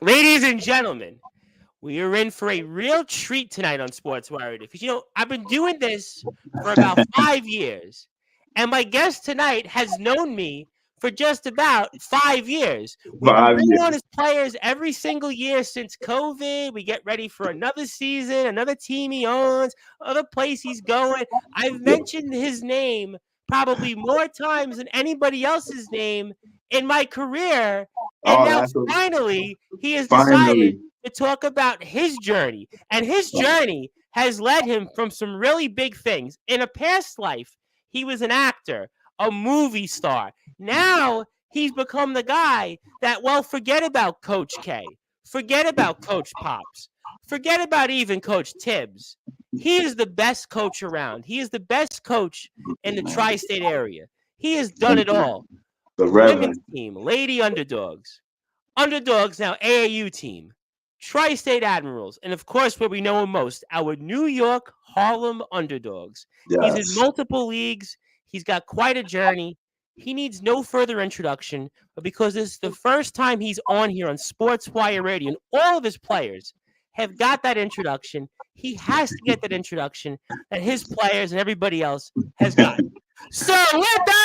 Ladies and gentlemen, we are in for a real treat tonight on Sportswire. Because, I've been doing this for about 5 years, and my guest tonight has known me for just about 5 years. We've been 5 bringing years. on his players every single year since COVID. We get ready for another season, another team he owns, other place he's going. I've Yeah. mentioned his name probably more times than anybody else's name in my career. And Oh, now that's a, finally he has decided finally. to talk about his journey. And his journey has led him from some really big things. In a past life, he was an actor, a movie star. Now he's become the guy that, well, forget about Coach K, forget about Coach Pops, forget about even Coach Tibbs. He is the best coach around. He is the best coach in the Man, tri-state area. He has done thank it you. all. The Women's Reverend. team, Lady Underdogs. Underdogs now AAU team. Tri-State Admirals, and of course, where we know him most, our New York Harlem Underdogs. He's in Yes. multiple leagues. He's got quite a journey. He needs no further introduction, but because this is the first time he's on here on Sportswire Radio, and all of his players have got that introduction, he has to get that introduction that his players and everybody else has got. So with that,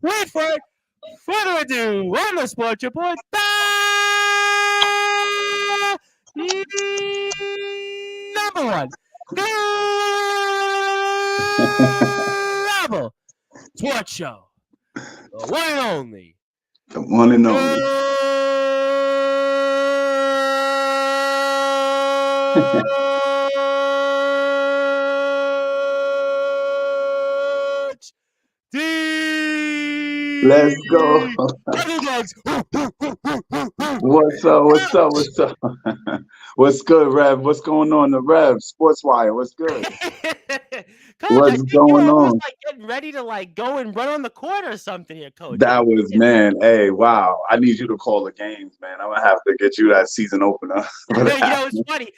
wait for it. Further ado, on the Sports Report, number one, global sports show, the one and only. The one and only. Let's go. Underdogs. What's up? What's up? What's up? What's good, Rev? What's going on? The Rev, Sportswire. What's good? Coach, I What's think you're going almost on? like getting ready to like go and run on the court or something here, Coach. That was, man. Hey, wow. I need you to call the games, man. I'm gonna have to get you that season opener for that. It's funny.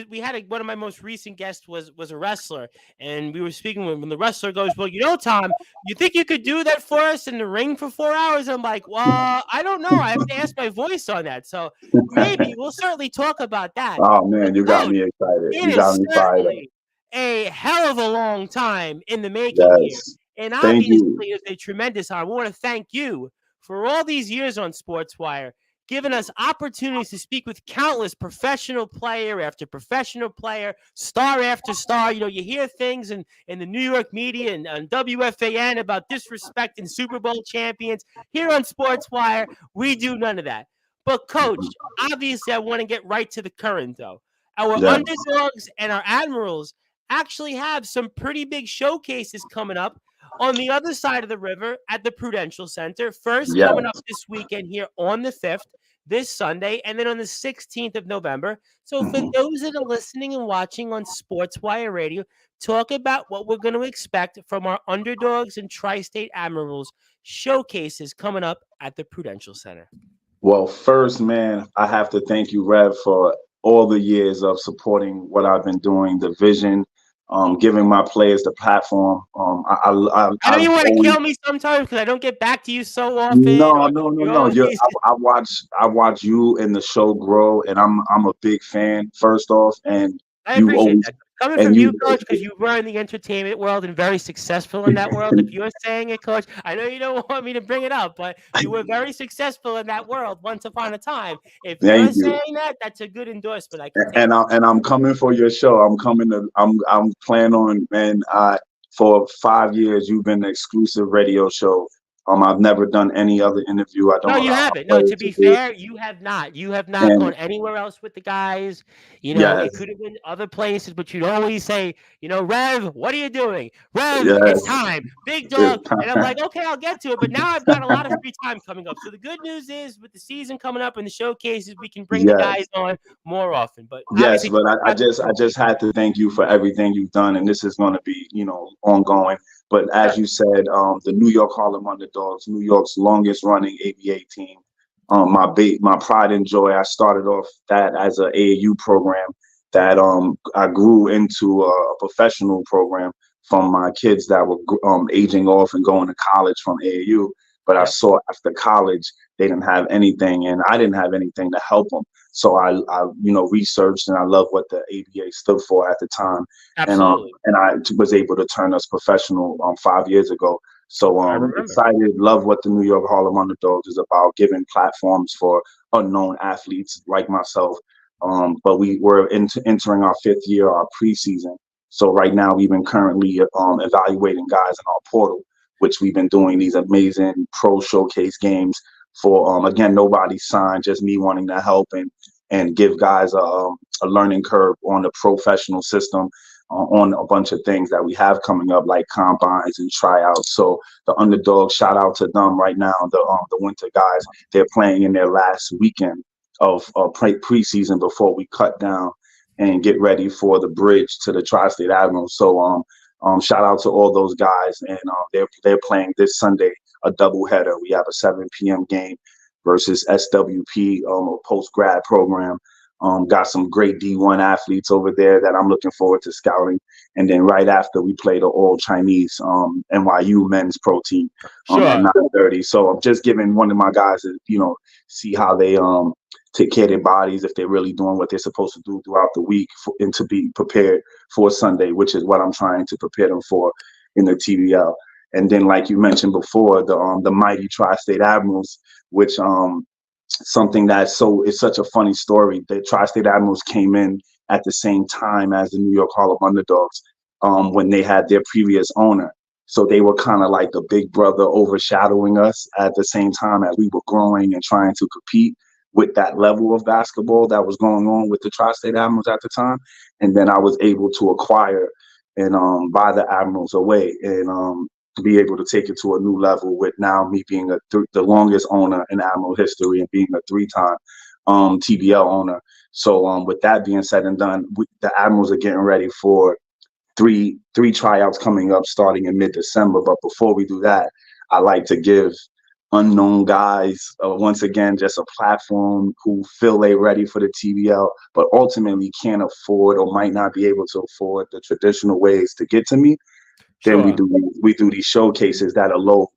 We had one of my most recent guests was a wrestler, and we were speaking when the wrestler goes, "Well, Tom, you think you could do that for us in the ring for 4 hours?" I'm like, "Well, I don't know. I have to ask my voice on that. So maybe we'll certainly talk about that." Oh But man, you got Coach, me excited. it You got is me fired up. certainly a hell of a long time in the making here. Yes. And Thank obviously, you. it's a tremendous honor. We want to thank you for all these years on Sportswire, giving us opportunities to speak with countless professional player after professional player, star after star. You hear things in the New York media and on WFAN about disrespecting Super Bowl champions. Here on Sportswire, we do none of that. But, Coach, obviously, I want to get right to the current, though. Our Yeah. Underdogs and our Admirals actually have some pretty big showcases coming up on the other side of the river at the Prudential Center. First Yes. coming up this weekend here on the 5th, this Sunday, and then on the 16th of November. So for those that are listening and watching on Sportswire Radio, talk about what we're going to expect from our Underdogs and Tri-State Admirals showcases coming up at the Prudential Center. Well, first, man, I have to thank you, Rev, for all the years of supporting what I've been doing, the vision, giving my players the platform. I know I've you want to always kill me sometimes because I don't get back to you so often. no, Or no, no, you're no. always I watch you and the show grow, and I'm a big fan. First off, and I you appreciate always that. Coming and from you, you Coach, because you were in the entertainment world and very successful in that world. If you're saying it, Coach, I know you don't want me to bring it up, but you were very successful in that world once upon a time. If you're thank you. saying that, that's a good endorsement. I can take And I'm coming for your show. I'm planning on, man. For 5 years, you've been the exclusive radio show. I've never done any other interview. I don't No, you allow my haven't. No, players to to be do it. fair, you have not. You have not And gone anywhere else with the guys. yes, It could have been other places, but you'd always say, Rev, what are you doing? Rev, it's yes, time. Big it's dog. And I'm time. like, okay, I'll get to it. But now I've got a lot of free time coming up. So the good news is with the season coming up and the showcases, we can bring the guys Yes. on more often. But Yes, obviously, but talk I about the just I just showcase. had to thank you for everything you've done, and this is going to be ongoing. But as Sure. you said, the New York Harlem Underdogs, New York's longest running ABA team, my pride and joy. I started off that as a AAU program that I grew into a professional program from my kids that were aging off and going to college from AAU. But I Yep. saw after college they didn't have anything, and I didn't have anything to help them. So I researched, and I love what the ABA stood for at the time, Absolutely. and I was able to turn us professional 5 years ago. So I remember. excited, love what the New York Harlem Underdogs is about, giving platforms for unknown athletes like myself. But we're entering our 5th year, our preseason. So right now we've been currently evaluating guys in our portal, which we've been doing these amazing pro showcase games for. Again, nobody signed, just me wanting to help and give guys a learning curve on the professional system, on a bunch of things that we have coming up, like combines and tryouts. So the Underdogs, shout out to them right now. The winter guys, they're playing in their last weekend of preseason before we cut down and get ready for the bridge to the Tri-State Admirals. So shout out to all those guys, and they're playing this Sunday a doubleheader. We have a 7 p.m. game versus SWP, a post-grad program. Got some great D1 athletes over there that I'm looking forward to scouting. And then right after, we play the all-Chinese NYU men's pro team at 9:30. So I'm just giving one of my guys to, see how they take care of their bodies, if they're really doing what they're supposed to do throughout the week, and to be prepared for Sunday, which is what I'm trying to prepare them for in the TBL. And then, like you mentioned before, the mighty Tri-State Admirals, which something it's such a funny story. The Tri-State Admirals came in at the same time as the New York Harlem Underdogs when they had their previous owner. So they were kind of like the big brother overshadowing us at the same time as we were growing and trying to compete with that level of basketball that was going on with the Tri-State Admirals at the time. And then I was able to acquire and buy the Admirals away and be able to take it to a new level, with now me being the longest owner in Admiral history and being a 3-time TBL owner. So with that being said and done, the Admirals are getting ready for three tryouts coming up starting in mid-December. But before we do that, I like to give unknown guys, once again, just a platform who feel they ready for the TBL, but ultimately can't afford or might not be able to afford the traditional ways to get to me. Then we do these showcases that are low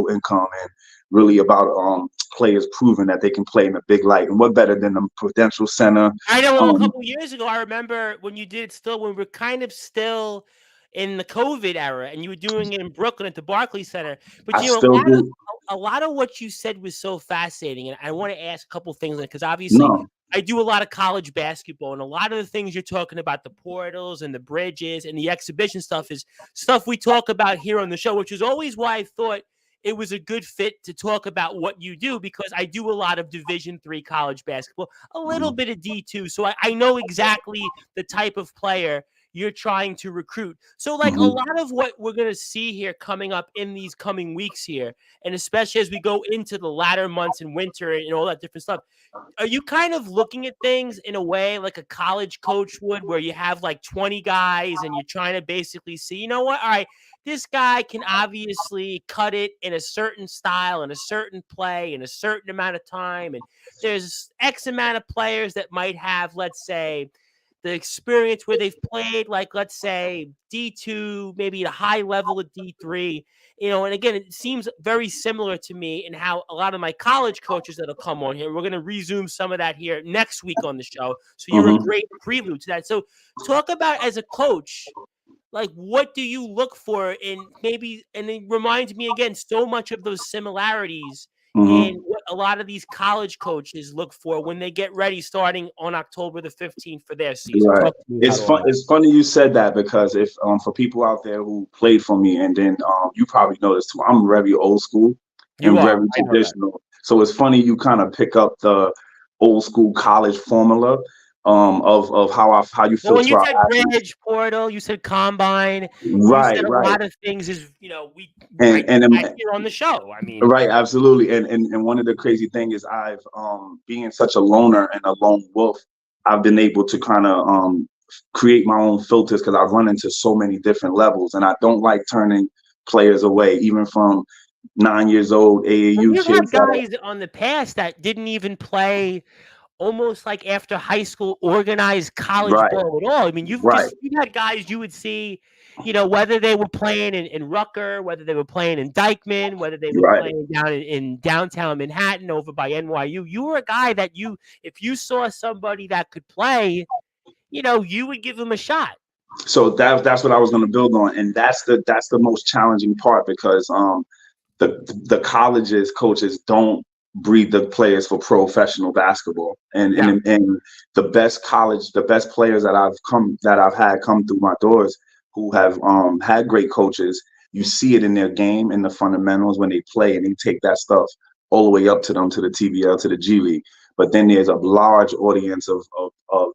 income and really about players proving that they can play in a big light. And what better than the Prudential Center? I know a couple years ago, I remember when you did still, when we were kind of still in the COVID era, and you were doing it in Brooklyn at the Barclays Center. But a lot of what you said was so fascinating, and I want to ask a couple things because obviously I do a lot of college basketball, and a lot of the things you're talking about, the portals and the bridges and the exhibition stuff, is stuff we talk about here on the show, which is always why I thought it was a good fit to talk about what you do, because I do a lot of Division III college basketball, a little bit of D2. So I know exactly the type of player you're trying to recruit. So like a lot of what we're going to see here coming up in these coming weeks here, and especially as we go into the latter months and winter and all that different stuff, are you kind of looking at things in a way like a college coach would, where you have like 20 guys and you're trying to basically see, you know what, all right, this guy can obviously cut it in a certain style, in a certain play, in a certain amount of time, and there's X amount of players that might have, let's say, the experience where they've played, like, let's say, D2, maybe a high level of D3, and again, it seems very similar to me in how a lot of my college coaches that'll come on here, we're going to resume some of that here next week on the show. So you're a great prelude to that. So talk about, as a coach, like, what do you look for in maybe, and it reminds me again, so much of those similarities in what a lot of these college coaches look for when they get ready starting on October the 15th for their season. Right. It's funny you said that, because if for people out there who played for me, and then you probably know this too, I'm very old school and very traditional. So it's funny you kind of pick up the old school college formula of how you feel. Well, when you said bridge, portal, you said combine, you said a lot of things is, we here on the show. I mean, right, absolutely. And one of the crazy things is I've being such a loner and a lone wolf, I've been able to kind of create my own filters, because I've run into so many different levels, and I don't like turning players away, even from 9 years old And AAU you've had kids that guys on the past that didn't even play almost like after high school organized college right, ball at all. I mean, right, you've had guys you would see, whether they were playing in Rucker, whether they were playing in Dykeman, whether they were right. playing down in downtown Manhattan over by NYU. You were a guy that if you saw somebody that could play, you would give them a shot. So that's what I was going to build on, and that's the most challenging part because the colleges coaches don't breed the players for professional basketball, and Yeah. the best players that I've had come through my doors who have had great coaches. You see it in their game, in the fundamentals when they play, and they take that stuff all the way up to them to the TBL to the G League. But then there's a large audience of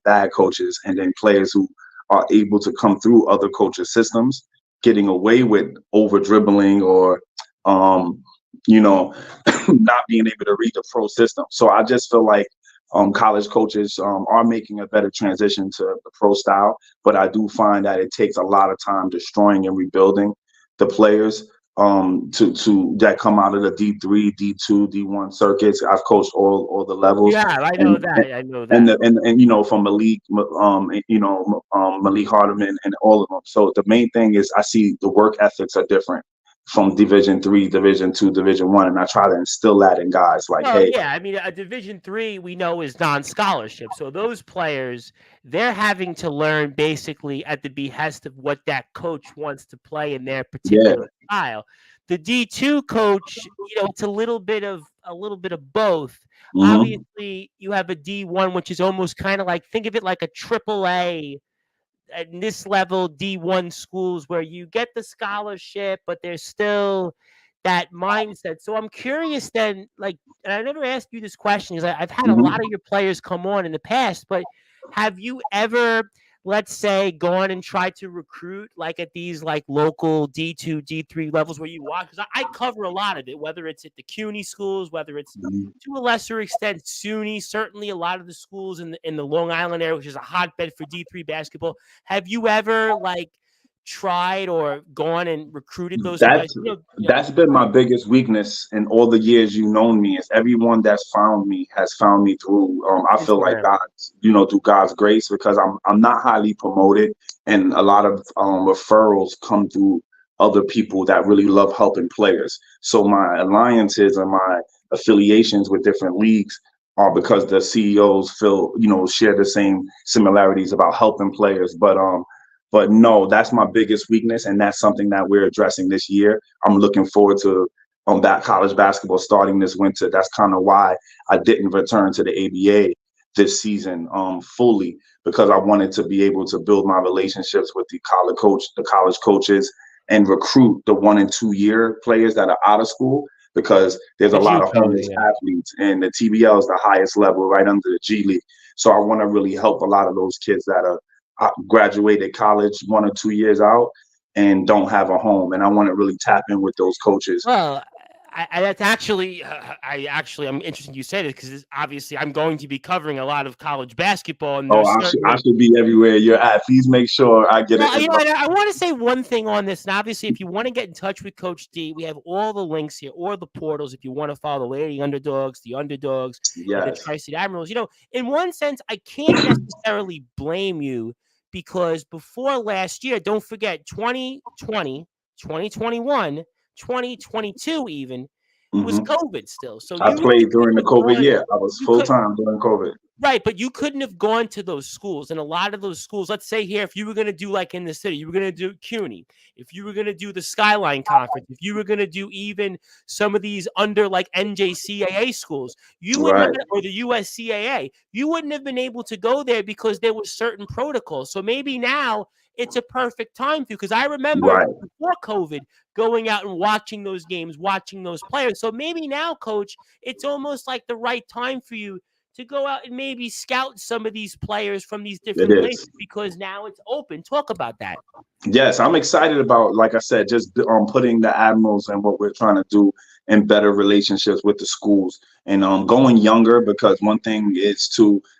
bad coaches, and then players who are able to come through other coaches' systems, getting away with over dribbling or um, not being able to read the pro system. So I just feel like college coaches are making a better transition to the pro style, but I do find that it takes a lot of time destroying and rebuilding the players to that come out of the D3, D2, D1 circuits. I've coached all the levels. Yeah, I know that. I know And that. from Malik Hardeman and all of them. So the main thing is I see the work ethics are different from Division 3, Division 2, Division 1, and I try to instill that in guys. Like, Well, hey, yeah, I mean, a Division 3 we know is non-scholarship, so those players they're having to learn basically at the behest of what that coach wants to play in their yeah, particular style. The D2 coach, it's a little bit of both. hmm Obviously, you have a D1, which is almost kind of like think of it like a AAA at this level D1 schools where you get the scholarship, but there's still that mindset. So I'm curious then, like, and I never asked you this question because I've had a hmm lot of your players come on in the past, but have you ever, let's say, gone and tried to recruit like at these like local D2, D3 levels where you watch? Because I cover a lot of it, whether it's at the CUNY schools, whether it's to a lesser extent SUNY, certainly a lot of the schools in the Long Island area, which is a hotbed for D3 basketball. Have you ever like tried or gone and recruited those players? That's that's been my biggest weakness in all the years you've known me. Is everyone that's found me has found me through. I feel like Instagram. through God's grace because I'm not highly promoted, and a lot of referrals come through other people that really love helping players. So my alliances and my affiliations with different leagues are because the CEOs feel share the same similarities about helping players, but no, that's my biggest weakness, and that's something that we're addressing this year. I'm looking forward to that college basketball starting this winter. That's kind of why I didn't return to the ABA this season fully because I wanted to be able to build my relationships with the college coaches, and recruit the 1 and 2 year players that are out of school because there's a The lot of JUCOs, homeless yeah. athletes, and the TBL is the highest level right under the G League. So I want to really help a lot of those kids that are graduated college 1 or 2 years out and don't have a home, and I want to really tap in with those coaches. Well, that's actually, I'm interested you say this because obviously I'm going to be covering a lot of college basketball, and Oh, there's I certainly. should be everywhere you're at. Please make sure I get Well, it. I want to say one thing on this, and obviously, if you want to get in touch with Coach D, we have all the links here, or the portals. If you want to follow the Lady Underdogs, the Underdogs, and the Yes. Tri-State Admirals, in one sense, I can't necessarily blame you because before last year, don't forget 2020, 2021, 2022, even was hmm COVID still, so I you played couldn't during the have COVID gone. year. I was You full could. time during COVID. Right, but you couldn't have gone to those schools. And a lot of those schools, let's say here, if you were going to do like in the city, you were going to do CUNY, if you were going to do the Skyline Conference, if you were going to do even some of these under like NJCAA schools, you wouldn't have Right. been, or the USCAA, you wouldn't have been able to go there because there were certain protocols. So maybe now it's a perfect time for you. Because I remember Right. before COVID going out and watching those games, watching those players. So maybe now, Coach, it's almost like the right time for you to go out and maybe scout some of these players from these It different places is. because now it's open. Talk about that. Yes, I'm excited about, like I said, just putting the Admirals and what we're trying to do in better relationships with the schools and going younger because one thing is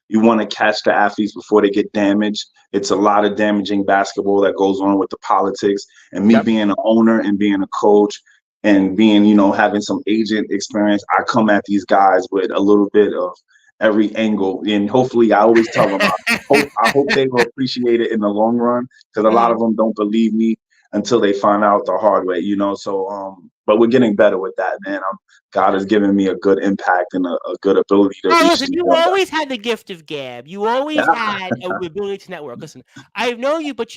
you want to catch the athletes before they get damaged. It's a lot of damaging basketball that goes on with the politics, and me Yep. being an owner and being a coach, and being, having some agent experience, I come at these guys with a little bit of every angle, and hopefully, I always tell them, I hope they will appreciate it in the long run, because a lot of them don't believe me until they find out the hard way, So, but we're getting better with that, man. God has given me a good impact and a good ability to Oh, reach listen, these you young guys. always had the gift of gab. You always had a ability to network. Listen, I know you, but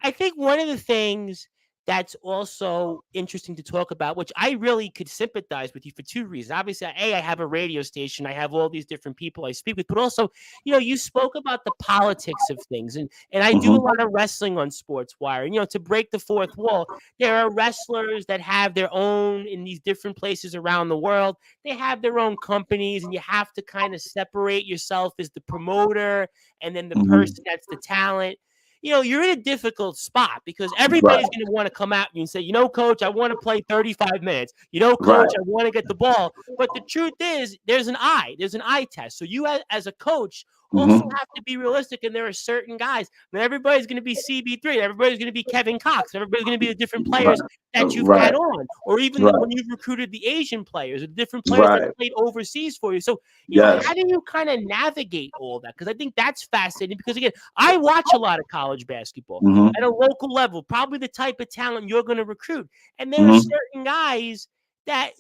I think one of the things that's also interesting to talk about, which I really could sympathize with you for two reasons. Obviously, A, I have a radio station. I have all these different people I speak with, but also, you spoke about the politics of things. And I do a Hmm. lot of wrestling on Sportswire. And, to break the fourth wall, there are wrestlers that have their own in these different places around the world. They have their own companies, and you have to kind of separate yourself as the promoter and then the Hmm. person that's the talent. You're in a difficult spot because Right, everybody's going to want to come at you and say, coach, I want to play 35 minutes. right. Coach, I want to get the ball. But the truth is, there's an eye test. So you, as a coach, also Hmm. have to be realistic. And there are certain guys. Not everybody's going to be CB3. Everybody's going to be Kevin Cox. Everybody's going to be the different Right, players that you've right, had on, or even right, when you've recruited the Asian players, or the different players that right. played overseas for you. So, Yes. how do you kind of navigate all that? Because I think that's fascinating. Because again, I watch a lot of college basketball Hmm. at a local level, probably the type of talent you're going to recruit. And there are Hmm. certain guys that,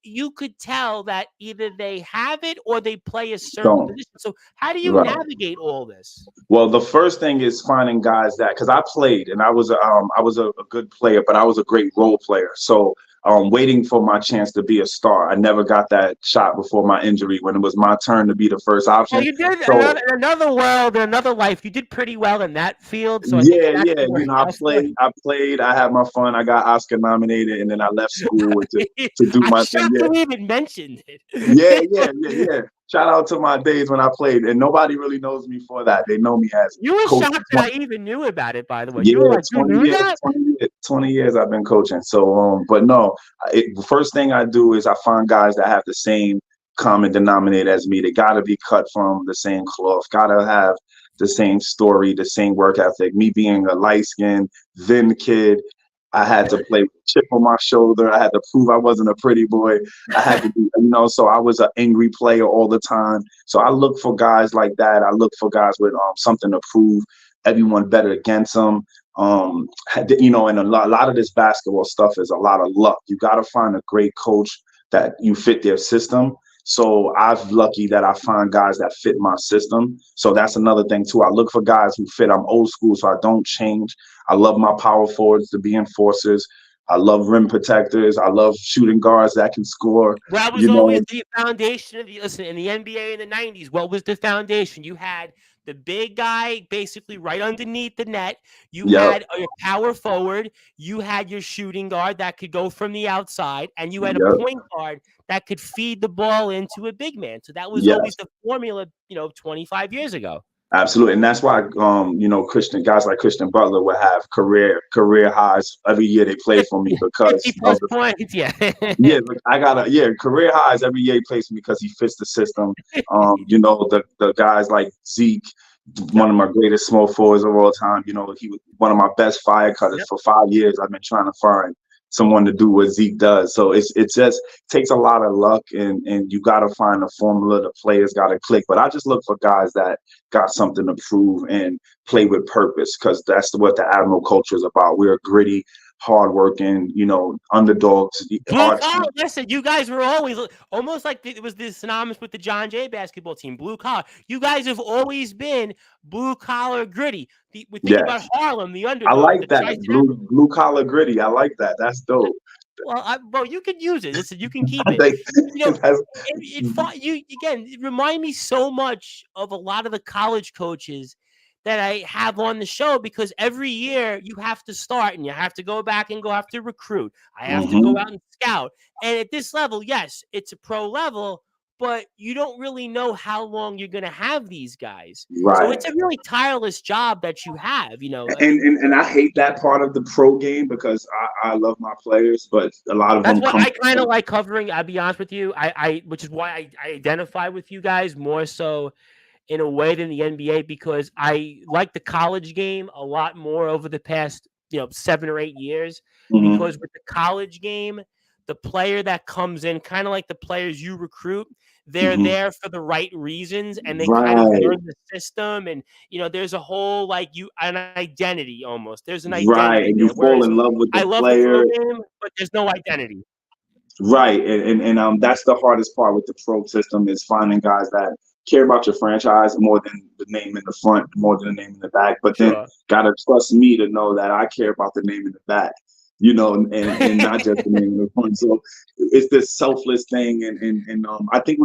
you could tell that either they have it or they play a certain Don't. position. So how do you Right. navigate all this? Well, the first thing is finding guys that, because I played and I was a good player, but I was a great role player. So waiting for my chance to be a star. I never got that shot before my injury when it was my turn to be the first Well, option. you did So another world, another life. You did pretty well in that field, so I think yeah, it yeah. actually worked I out for played. I played. I had my fun. I got Oscar nominated, and then I left school you. to do I'm my thing. shocked Yeah, you even mentioned it. yeah, yeah, yeah, yeah. Shout out to my days when I played, and nobody really knows me for that. They know me as You were Coach. shocked that I even knew about it, by the way. You were Yeah, like, you 20 knew years, that? 20 years, 20 years I've been coaching. So, but no, the first thing I do is I find guys that have the same common denominator as me. They got to be cut from the same cloth, got to have the same story, the same work ethic. Me being a light skinned, thin kid, I had to play with a chip on my shoulder. I had to prove I wasn't a pretty boy. I had to be, so I was an angry player all the time. So I look for guys like that. I look for guys with something to prove. Everyone bet against them. And a lot of this basketball stuff is a lot of luck. You got to find a great coach that you fit their system. So I'm lucky that I find guys that fit my system. So that's another thing too. I look for guys who fit. I'm old school, so I don't change. I love my power forwards to be enforcers. I love rim protectors. I love shooting guards that can score. That was You always know, the foundation of listen, in the NBA in the 90s, what was the foundation? You had the big guy basically right underneath the net. You yep, had your power forward. You had your shooting guard that could go from the outside. And you had a yep, point guard that could feed the ball into a big man. So that was always yes. the formula, 25 years ago. Absolutely, and that's why Christian guys like Christian Butler will have career highs every year they play for me 50 because plus of the points. Yeah. yeah. Look, I got career highs every year he plays for me because he fits the system. The guys like Zeke, one Yep. of my greatest small forwards of all time. He was one of my best fire cutters Yep. for 5 years. I've been trying to find someone to do what Zeke does. So it just takes a lot of luck, and you got to find a formula. The players got to click. But I just look for guys that got something to prove and play with purpose, because that's what the Admiral culture is about. We're gritty, hardworking, underdogs. Blue Our collar. team, Listen, you guys were always almost like it was the synonymous with the John Jay basketball team. Blue collar. You guys have always been blue collar, gritty. We think about yes, Harlem, the I underdog, like the that Tri-State Emerald. blue collar gritty. I like that. That's dope. Well, you can use it. Listen, you can keep I it. think You know, that's you again. It remind me so much of a lot of the college coaches that I have on the show, because every year you have to start and you have to go back and go have to recruit. I have to go hmm out and scout. And at this level, yes, it's a pro level, but you don't really know how long you're going to have these guys. So right. it's a really tireless job that you have. And I hate that part of the pro game because I love my players, but a lot of That's them what come I kind of like covering. I'll be honest with you. Which is why I identify with you guys more so in a way than the NBA, because I like the college game a lot more over the past 7 or 8 years, from. because with the college game the player that comes in, kind of like the players you recruit, they're Hmm. there for the right reasons, and they kind of Right. learn the system. And there's a whole like an identity almost. There's an Right. identity And you there. fall Whereas in love with the I love the player. pro game, but there's no identity. Right. And that's the hardest part with the pro system is finding guys that care about your franchise more than the name in the front, more than the name in the back. But then Sure. gotta trust me to know that I care about the name in the back, and not just the name in the front. So it's this selfless thing, and I think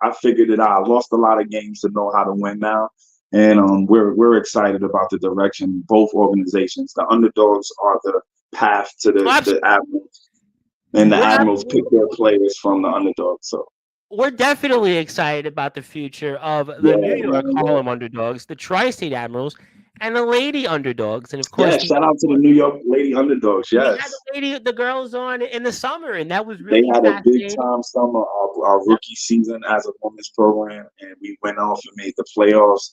I figured it out. I lost a lot of games to know how to win now, and we're excited about the direction both organizations. The underdogs are the path to the Admirals, and the We're Admirals pick absolutely. their players from the underdogs. So We're definitely excited about the future of yeah, the New York man, yeah. Harlem Underdogs, the Tri-State Admirals, and the Lady Underdogs, and of course Yeah, shout out to the New York Lady Underdogs. we had Yes. the girls on in the summer, and that was They really had a big fascinating. time summer, our rookie season as a women's program, and we went off and made the playoffs,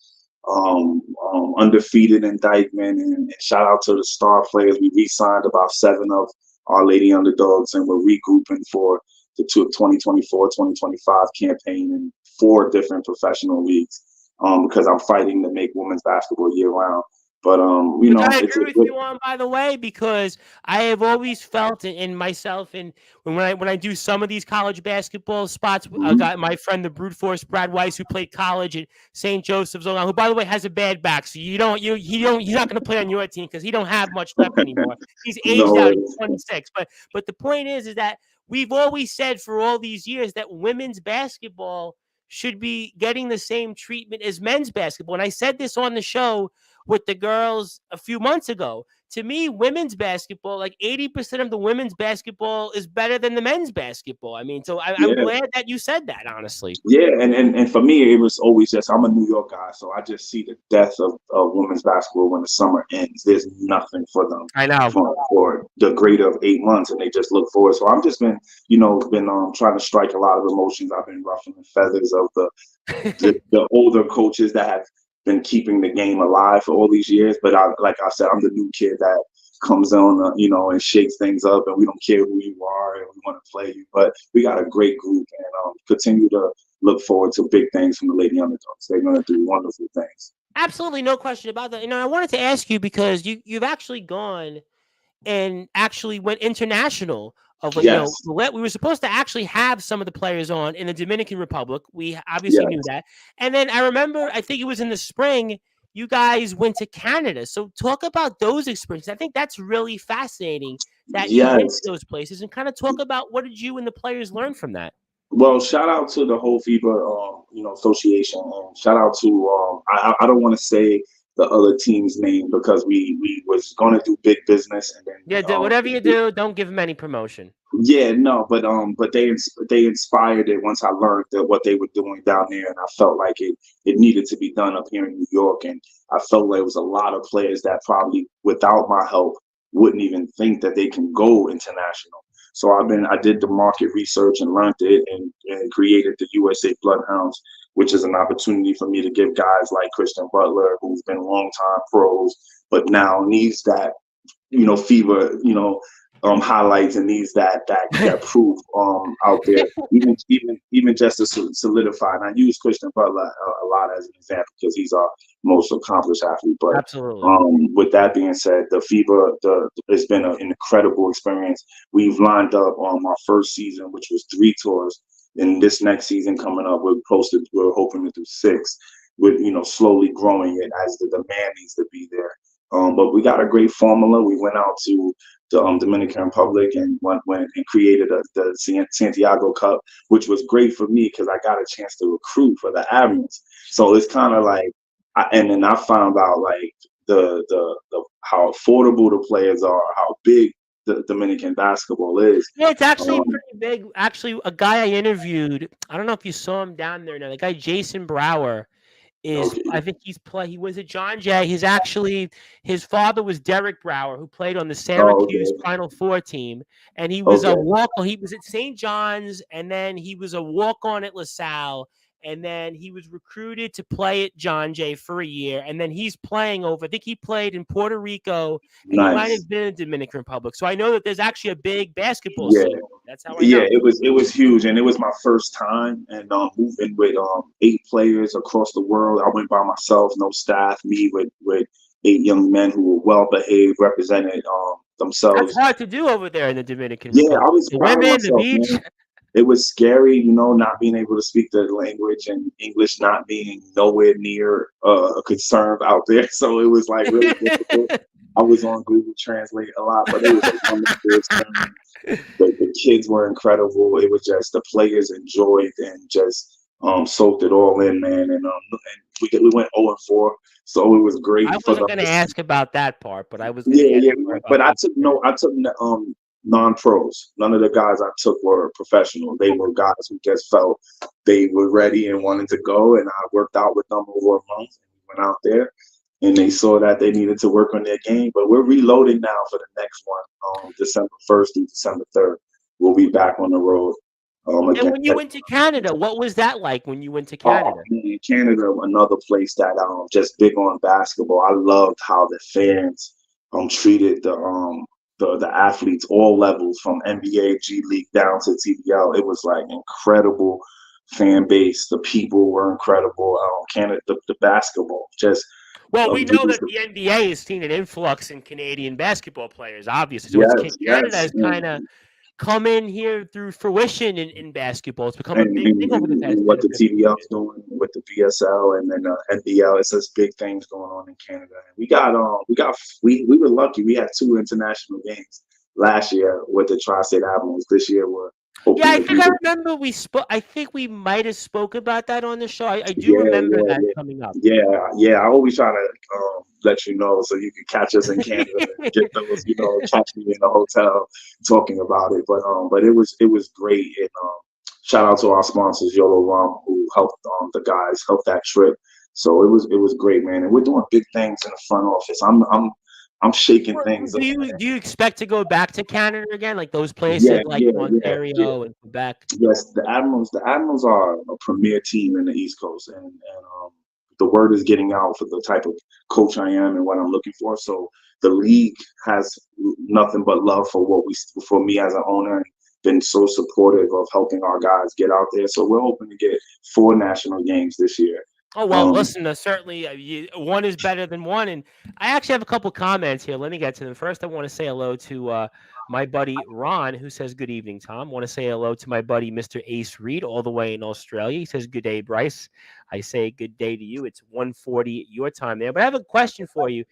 undefeated in Dykeman. And shout out to the star players. We re-signed about 7 of our Lady Underdogs, and we're regrouping for the 2024-2025 campaign in 4 different professional leagues, because I'm fighting to make women's basketball year round. But Which I it's a agree with good. you on, by the way, because I have always felt in myself, and when I do some of these college basketball spots, I Mhm. got my friend the brute force Brad Weiss, who played college at St. Joseph's, who by the way has a bad back, so he's not going to play on your team because he don't have much left anymore. He's No aged out. He's worries. 26. But the point is that we've always said for all these years that women's basketball should be getting the same treatment as men's basketball, and I said this on the show with the girls a few months ago. To me, women's basketball, like 80% of the women's basketball is better than the men's basketball. I mean, so I'm Yeah. glad that you said that, honestly. Yeah, and for me, it was always just I'm a New York guy, so I just see the death of women's basketball when the summer ends. There's nothing for them I know. for the greater of 8 months, and they just look forward. So I've just been trying to strike a lot of emotions. I've been ruffling feathers of the older coaches that have been keeping the game alive for all these years. But like I said, I'm the new kid that comes on, and shakes things up, and we don't care who you are, and we want to play you. But we got a great group, and continue to look forward to big things from the Lady Underdogs. They're going to do wonderful things. Absolutely no question about that. I wanted to ask you because you've actually gone and actually went international of Yes, we were supposed to actually have some of the players on in the Dominican Republic. We obviously knew yes, that. And then I remember, I think it was in the spring, you guys went to Canada. So talk about those experiences. I think that's really fascinating that you went to yes. those places, and kind of talk about what did you and the players learn from that. Well, shout out to the whole FIBA, association, and shout out to I don't want to say the other team's name because we was going to do big business, and then Yeah, whatever you do, don't give them any promotion. yeah, no, but they inspired it once I learned that what they were doing down there, and I felt like it needed to be done up here in New York, and I felt like there was a lot of players that probably without my help wouldn't even think that they can go international. So I did the market research and learned it, and created the USA Bloodhounds, which is an opportunity for me to give guys like Christian Butler, who's been longtime pros, but now needs that FIBA, highlights, and needs that proof out there, even just to solidify. And I use Christian Butler a lot as an example because he's our most accomplished athlete. But Absolutely. with that being said, the FIBA, it's been an incredible experience. We've lined up on our first season, which was 3 tours. And this next season coming up, we're hoping to do 6, with slowly growing it as the demand needs to be there. But we got a great formula. We went out to the Dominican Republic and went and created the Santiago Cup, which was great for me because I got a chance to recruit for the Admirals. So it's kind of like, and then I found out like the how affordable the players are, how big the Dominican basketball is. Yeah, it's actually Um, pretty big. Actually, a guy I interviewed, I don't know if you saw him down there now. The guy Jason Brower okay, I think he was at John Jay. His father was Derek Brower, who played on the oh, Syracuse okay, Final Four team, and he was a okay, walk. He was at St. John's, and then he was a walk on at LaSalle. and then he was recruited to play at John Jay for a year, and then he's playing over. I think he played in Puerto Rico, and he might Nice. have been in Dominican Republic. So I know that there's actually a big basketball Yeah. scene. That's how I Yeah, know. it was huge, and it was my first time, and moving with 8 players across the world. I went by myself, no staff, me with 8 young men who were well behaved, represented That's themselves. hard to do over there in the Dominican Yeah, I Republic. was The proud of women, the myself, beach. man. It was scary, not being able to speak the language and English not being nowhere near a concern out there. So it was like really difficult. I was on Google Translate a lot, but it was a wonderful experience. The kids were incredible. It was just the players enjoyed and just soaked it all in, man. And we went 0-4, so it was great I for wasn't them. going to ask about that part, but I was going to Yeah, ask yeah. more about But I the took experience. non-pros. None of the guys I took were professional. They were guys who just felt they were ready and wanted to go, and I worked out with them over a month. We went out there, and they saw that they needed to work on their game. But we're reloading now for the next one, December 1st through December 3rd. We'll be back on the road And again. when you went to Canada, what was that like when you went to Oh, Canada? man, Canada, another place that just big on basketball. I loved how the fans treated the athletes, all levels from NBA, G League down to TBL. It was like incredible fan base. The people were incredible. Canada, the basketball, just Well, we know used that to- the NBA has seen an influx in Canadian basketball players, obviously. So yes, Canada yes. has kind of come in here through fruition in basketball. It's become a and, big and, thing over the past and 10 what to the 15 TBL's years. doing with the BSL and then NBL, it's just big things going on in Canada. And we were lucky. We had 2 international games last year with the Tri-State Admirals. This year we're Yeah, hoping I to think do I it. remember we spoke. I think we might have spoke about that on the show. I do Yeah, remember yeah, that yeah. coming up. Yeah. I always try to let you know so you can catch us in Canada and get those, catch me in the hotel talking about it. But it was great. And shout out to our sponsors, Yolo Rum, who helped the guys help that trip. So it was great, man. And we're doing big things in the front office. I'm shaking things Do up, you man. do you expect to go back to Canada again, like those Yeah, places like yeah, yeah. Ontario and Quebec? Yes, the Admirals are a premier team in the East Coast, and the word is getting out for the type of coach I am and what I'm looking for. So the league has nothing but love for me as an owner, and been so supportive of helping our guys get out there. So we're hoping to get 4 national games this year. Oh well, Um, listen. Certainly, one is better than one, and I actually have a couple comments here. Let me get to them. First, I want to say hello to my buddy Ron, who says good evening, Tom. I want to say hello to my buddy Mr. Ace Reed, all the way in Australia. He says good day, Bryce. I say good day to you. It's 1:40 your time there. But I have a question for you,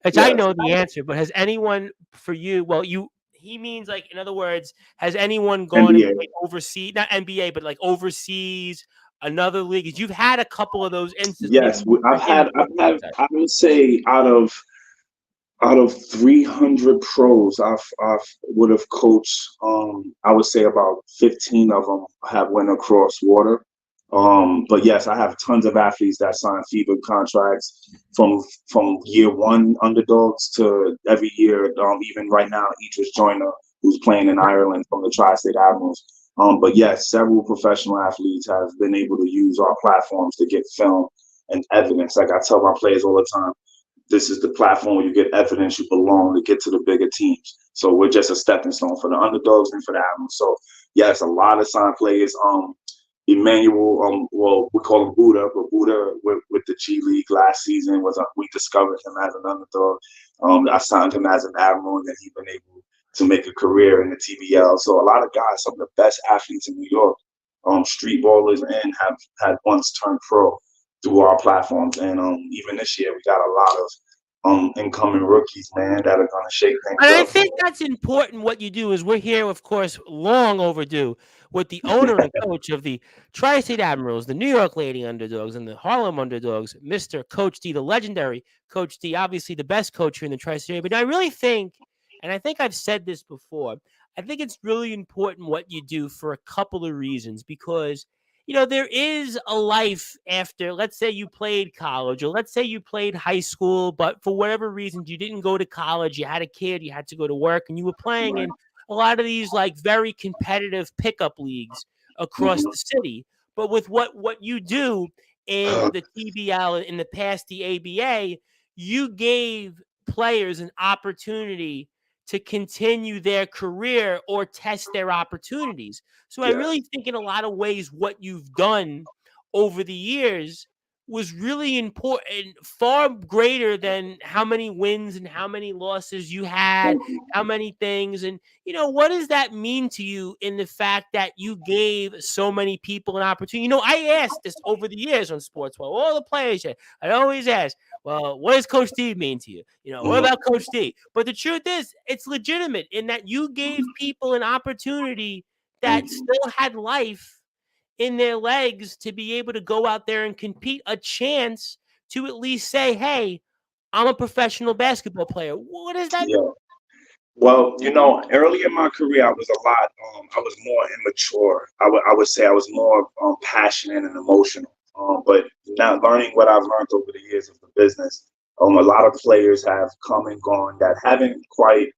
which I yes, know the answer. But has anyone for you? Well, you. He means like, in other words, has anyone gone and NBA. played overseas, not NBA, but like overseas, another league? 'Cause you've had a couple of those instances. Maybe Yes, you I've were in had, one I've of had, those. I would say out of 300 pros, I've would have coached. I would say about 15 of them have went across water. But yes, I have tons of athletes that sign FIBA contracts from year one underdogs to every year. Even right now, Idris Joyner, who's playing in Ireland from the Tri-State Admirals. But yes, several professional athletes have been able to use our platforms to get film and evidence. Like I tell my players all the time, this is the platform where you get evidence you belong to get to the bigger teams. So we're just a stepping stone for the underdogs and for the Admirals. So yes, a lot of signed players. Emmanuel, well, we call him Buddha, but Buddha with the G League last season we discovered him as an underdog. I signed him as an Admiral, and then he's been able to make a career in the TBL. So a lot of guys, some of the best athletes in New York, street ballers, and have had once turned pro through our platforms. And even this year, we got a lot of incoming rookies, man, that are going to shake And things I up. think that's important. What you do is we're here, of course, long overdue with the owner and coach of the Tri-State Admirals, the New York Lady Underdogs, and the Harlem Underdogs, Mr. Coach D, the legendary Coach D, obviously the best coach here in the Tri-State area. But I really think, and I think I've said this before, I think it's really important what you do for a couple of reasons because there is a life after, let's say you played college or let's say you played high school, but for whatever reasons you didn't go to college, you had a kid, you had to go to work, and you were playing Right. in a lot of these like very competitive pickup leagues across Mhm. the city. But with what you do in the TBL, in the past, the ABA, you gave players an opportunity to continue their career or test their opportunities. So I Yeah. really think in a lot of ways what you've done over the years was really important, far greater than how many wins and how many losses you had, Thank you. how many things. And, what does that mean to you in the fact that you gave so many people an opportunity? I asked this over the years on Sports. Well, all the players, I always ask, well, what does Coach D mean to you? What Mhm. about Coach D? But the truth is, it's legitimate in that you gave people an opportunity Thank that you. still had life in their legs to be able to go out there and compete, a chance to at least say, hey, I'm a professional basketball player. What does that mean? Yeah. Well, early in my career, I was a lot. I was more immature. I would say I was more passionate and emotional. But now, learning what I've learned over the years of the business, a lot of players have come and gone that haven't quite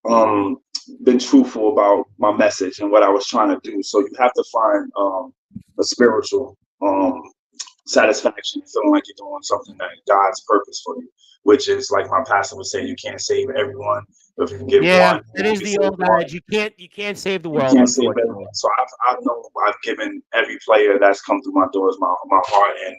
um, been truthful about my message and what I was trying to do. So you have to find a spiritual satisfaction, feeling like you're doing something that God's purpose for you, which is like my pastor would say, you can't save everyone, but if you can get Yeah, one, it if you is can the save old one, adage. You can't save the you world, can't save unfortunately. everyone. So I know I've given every player that's come through my doors my heart, and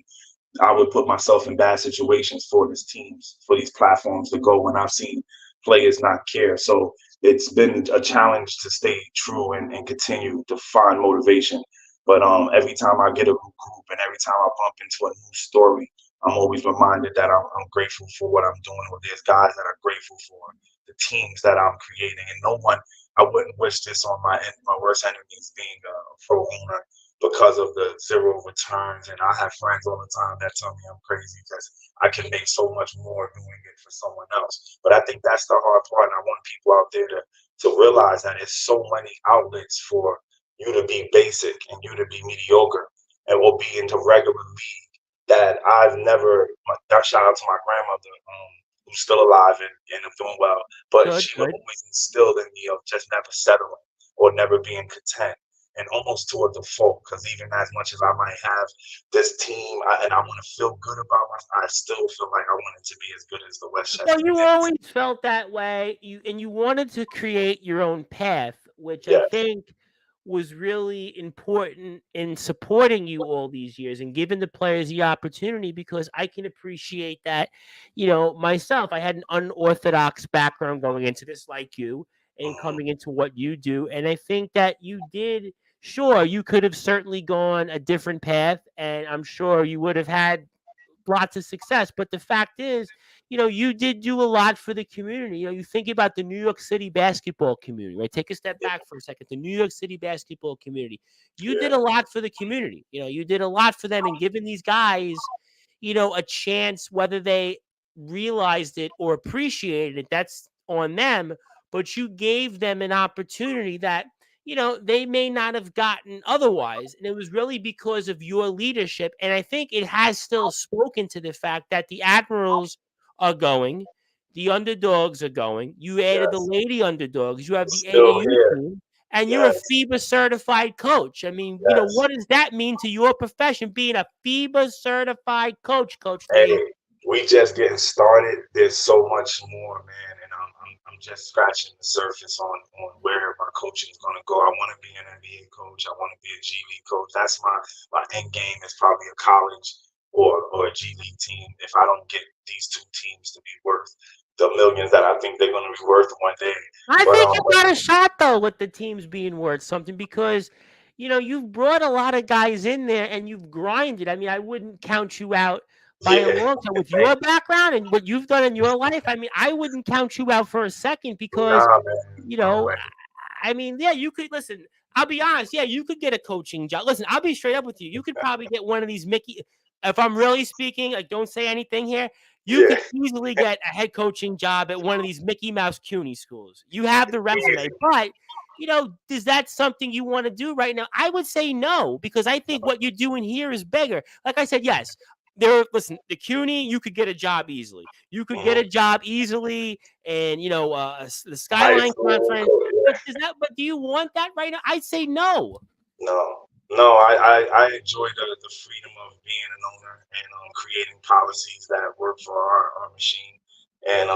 I would put myself in bad situations for these teams, for these platforms to go when I've seen players not care. So it's been a challenge to stay true and continue to find motivation. But every time I get a new group and every time I bump into a new story, I'm always reminded that I'm grateful for what I'm doing. Or there's guys that are grateful for the teams that I'm creating, and no one. I wouldn't wish this on my worst enemies, being a pro owner, because of the zero returns. And I have friends all the time that tell me I'm crazy because I can make so much more doing it for someone else. But I think that's the hard part. And I want people out there to realize that it's so many outlets for you to be basic and you to be mediocre and will be into regular league that I've never. Shout out to my grandmother, who's still alive and doing well, but Good, she would good. always instill in me of just never settling or never being content, and almost to a default, because even as much as I might have this team and I want to feel good about myself, I still feel like I want it to be as good as the Well, Westchester you Knicks. always felt that way. You wanted to create your own path, which I Yes. think was really important in supporting you all these years and giving the players the opportunity, because I can appreciate that, myself. I had an unorthodox background going into this like you and Mhm. coming into what you do. And I think that you did, sure, you could have certainly gone a different path, and I'm sure you would have had lots of success. But the fact is, you did do a lot for the community. You think about the New York City basketball community, right? Take a step Yeah. back for a second. The New York City basketball community. You did Yeah. a lot for the community. You did a lot for them and giving these guys, a chance, whether they realized it or appreciated it, that's on them. But you gave them an opportunity that they may not have gotten otherwise. And it was really because of your leadership. And I think it has still spoken to the fact that the Admirals are going, the underdogs are going. You added the Yes. lady underdogs, you have It's the still AAU here. team, and you're a Yes. FIBA certified coach. I mean, Yes. what does that mean to your profession, being a FIBA certified coach, Coach Hey, D? we just getting started. There's so much more, man, and I'm just scratching the surface on where my coaching is going to go. I want to be an NBA coach. I want to be a G League coach. That's my end game, is probably a college or a G League team. If I don't get these two teams to be worth the millions that I think they're going to be worth one day, I but think you got a shot though with the teams being worth something, because you've brought a lot of guys in there and you've grinded. I mean, I wouldn't count you out by a yeah, long shot with your background and what you've done in your life. I mean, I wouldn't count you out for a second, because nah, man, you no know, way. I mean, yeah, you could listen. I'll be honest. Yeah, you could get a coaching job. Listen, I'll be straight up with you. You could probably get one of these Mickey. If I'm really speaking, like, don't say anything here. You Yeah, could easily get a head coaching job at one of these Mickey Mouse CUNY schools. You have the resume, easy. but is that something you want to do right now? I would say no, because I think what you're doing here is bigger. Like I said, yes, listen, the CUNY, you could get a job easily. You could get a Mhm. job easily, and the High Skyline school, Conference. coach, But yeah. do you want that right now? I'd say no. No. No, I enjoy the freedom of being an owner and creating policies that work for our machine. And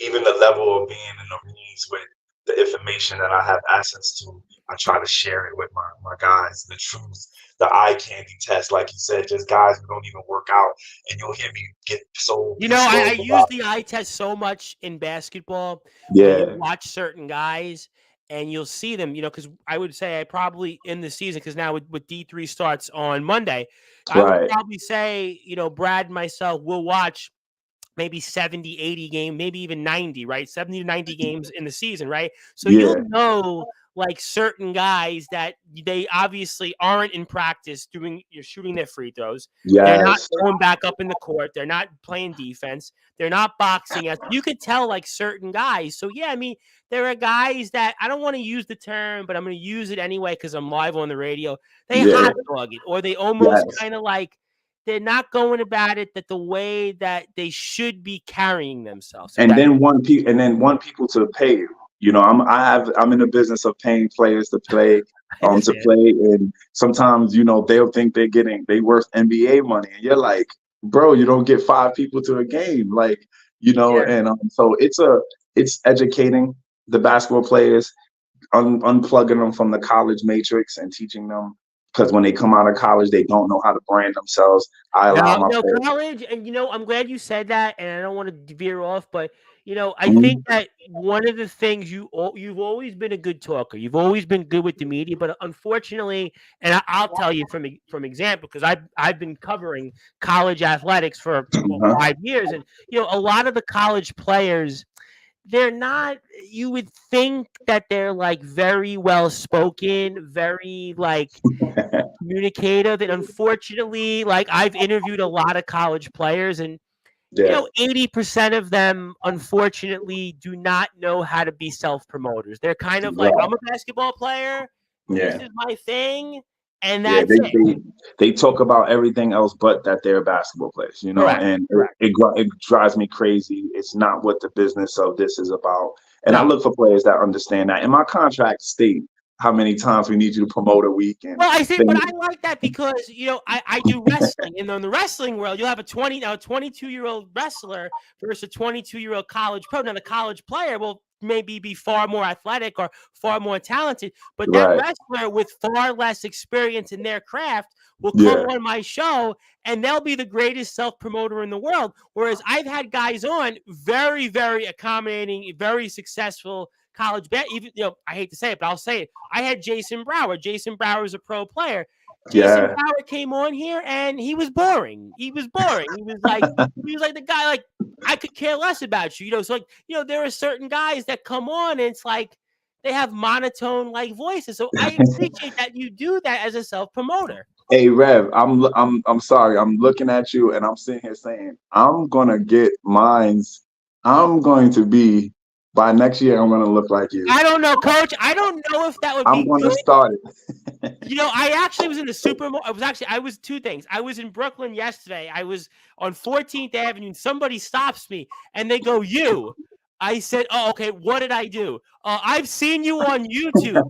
even the level of being in the rooms with the information that I have access to, I try to share it with my guys. The truth, the eye candy test, like you said, just guys who don't even work out. And you'll hear me get so You know, pissed I off use about, the eye test so much in basketball where you yeah, watch certain guys and you'll see them, because I would say I probably in the season, because now with D3 starts on Monday, I would right, probably say, Brad and myself will watch maybe 70, 80 games, maybe even 90, right? 70 to 90 games in the season, right? So you'll yeah, know like certain guys that they obviously aren't in practice you're shooting their free throws. They're not yes, going back up in the court. They're not playing defense. They're not boxing us. You could tell like certain guys. So yeah, I mean, there are guys that I don't want to use the term, but I'm going to use it anyway because I'm live on the radio. They yeah, hot dog it, or they almost yes. kind of like they're not going about it that the way that they should be carrying themselves. If And that then want people to pay you. I'm in the business of paying players to play, I understand. and sometimes they'll think they worth NBA money, and you're like, bro, you don't get five people to a game, like Yeah. and so it's educating the basketball players, unplugging them from the college matrix and teaching them, because when they come out of college, they don't know how to brand themselves. I allow No, my no, players. college, and I'm glad you said that, and I don't want to veer off, but I think Mhm. that one of the things you've always been a good talker. You've always been good with the media, but unfortunately, and I'll tell you from example, because I've been covering college athletics for Uh-huh. 5 years, and a lot of the college players, they're not, you would think that they're like very well spoken, very like communicative, and unfortunately, like I've interviewed a lot of college players, and Yeah, 80% of them unfortunately do not know how to be self-promoters. They're kind of like, right. I'm a basketball player, this Yeah. is my thing, and Yeah, that's it. they talk about everything else but that they're basketball players, Correct. and Correct. it drives me crazy. It's not what the business of this is about. And I No. look for players that understand that. And my contract state how many times we need you to promote a week and Well, I think, but things. I like that because I do wrestling, and in the wrestling world, you'll have a 22-year-old wrestler versus a 22-year-old college pro. Now, the college player will maybe be far more athletic or far more talented, but that Right. wrestler with far less experience in their craft will come Yeah. on my show, and they'll be the greatest self promoter in the world. Whereas I've had guys on very, very accommodating, very successful college bet. Even I hate to say it, but I'll say it. I had Jason Brower. Jason Brower is a pro player. Jason Yeah. Brower came on here and he was boring. He was boring. He was like the guy, like, I could care less about you. So like, there are certain guys that come on and it's like they have monotone like voices. So I appreciate that you do that as a self promoter. Hey Rev, I'm sorry. I'm looking at you and I'm sitting here saying I'm gonna get mines. I'm going to be by next year. I'm gonna look like you. I don't know, coach. I don't know if that would I'm be gonna good. start it. I actually was in the I was two things. I was in Brooklyn yesterday. I was on 14th Avenue, and somebody stops me and they go, "You." I said, "Oh, okay. What did I do?" I've seen you on YouTube.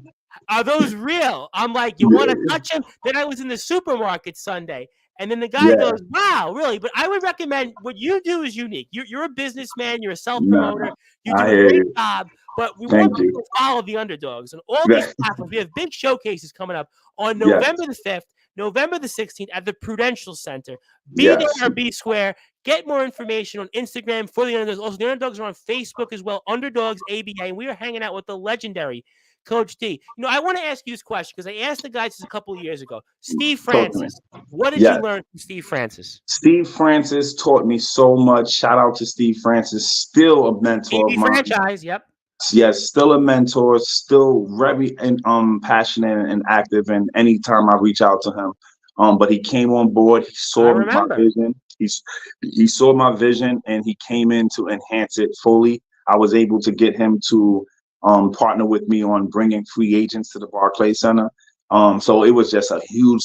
Are those real? I'm like, "You want to touch them?" Then I was in the supermarket Sunday, and then the guy Yeah, goes, "Wow, really?" But I would recommend what you do is unique. You're a businessman. You're a self nah, promoter. You I do a hear great you. job. But we want Thank people you. to follow the underdogs and all these Yeah, platforms. We have big showcases coming up on yes, November the 5th, November the 16th at the Prudential Center. Be there yes. or be square. Get more information on Instagram for the underdogs. Also, the underdogs are on Facebook as well. Underdogs ABA. And we are hanging out with the legendary Coach D. I want to ask you this question because I asked the guys this a couple of years ago. Steve Talk to me. Francis. What did you Yes. learn from Steve Francis? Steve Francis taught me so much. Shout out to Steve Francis, still a mentor of TV mine. franchise. Yep. Yes, still a mentor, still very passionate and active. And anytime I reach out to him, but he came on board. He I saw my remember. vision. He saw my vision, and he came in to enhance it fully. I was able to get him to partner with me on bringing free agents to the Barclays Center. So it was just a huge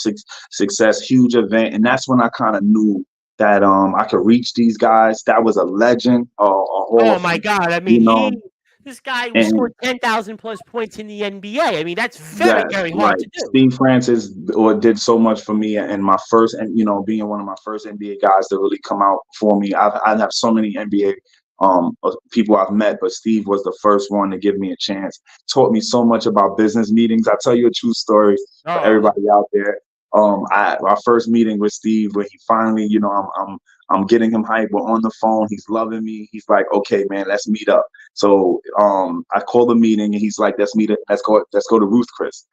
success, huge event, and that's when I kind of knew that I could reach these guys. That was a legend, a Hall Oh of my Fame. God. I mean, You know, This guy who And scored 10,000 plus points in the NBA. I mean, that's very, yes, very hard right. to do. Steve Francis did so much for me, and my first, and being one of my first NBA guys to really come out for me. I have so many NBA people I've met, but Steve was the first one to give me a chance. Taught me so much about business meetings. I'll tell you a true story for Oh, everybody out there. Our first meeting with Steve, where he finally, I'm getting him hyped. We're on the phone. He's loving me. He's like, okay, man, let's meet up. So I called the meeting, and he's like, let's meet it. Let's go to Ruth Chris.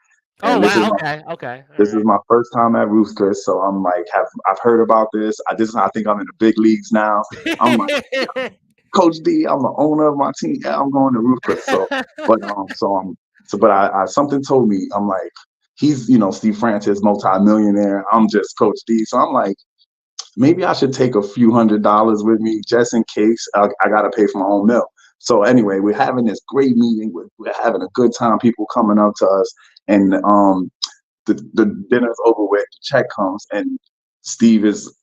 oh And wow. Okay, okay, all this is right. my first time at Ruth Chris. So I'm like, I've heard about this. I think I'm in the big leagues now. I'm like, Coach D, I'm the owner of my team. Yeah, I'm going to Ruth Chris. But something told me, I'm like, he's, Steve Francis, multi-millionaire. I'm just Coach D. So I'm like, maybe I should take a few $100s with me just in case I got to pay for my own meal. So anyway, we're having this great meeting. We're having a good time. People coming up to us, and the dinner's over with. The check comes, and Steve is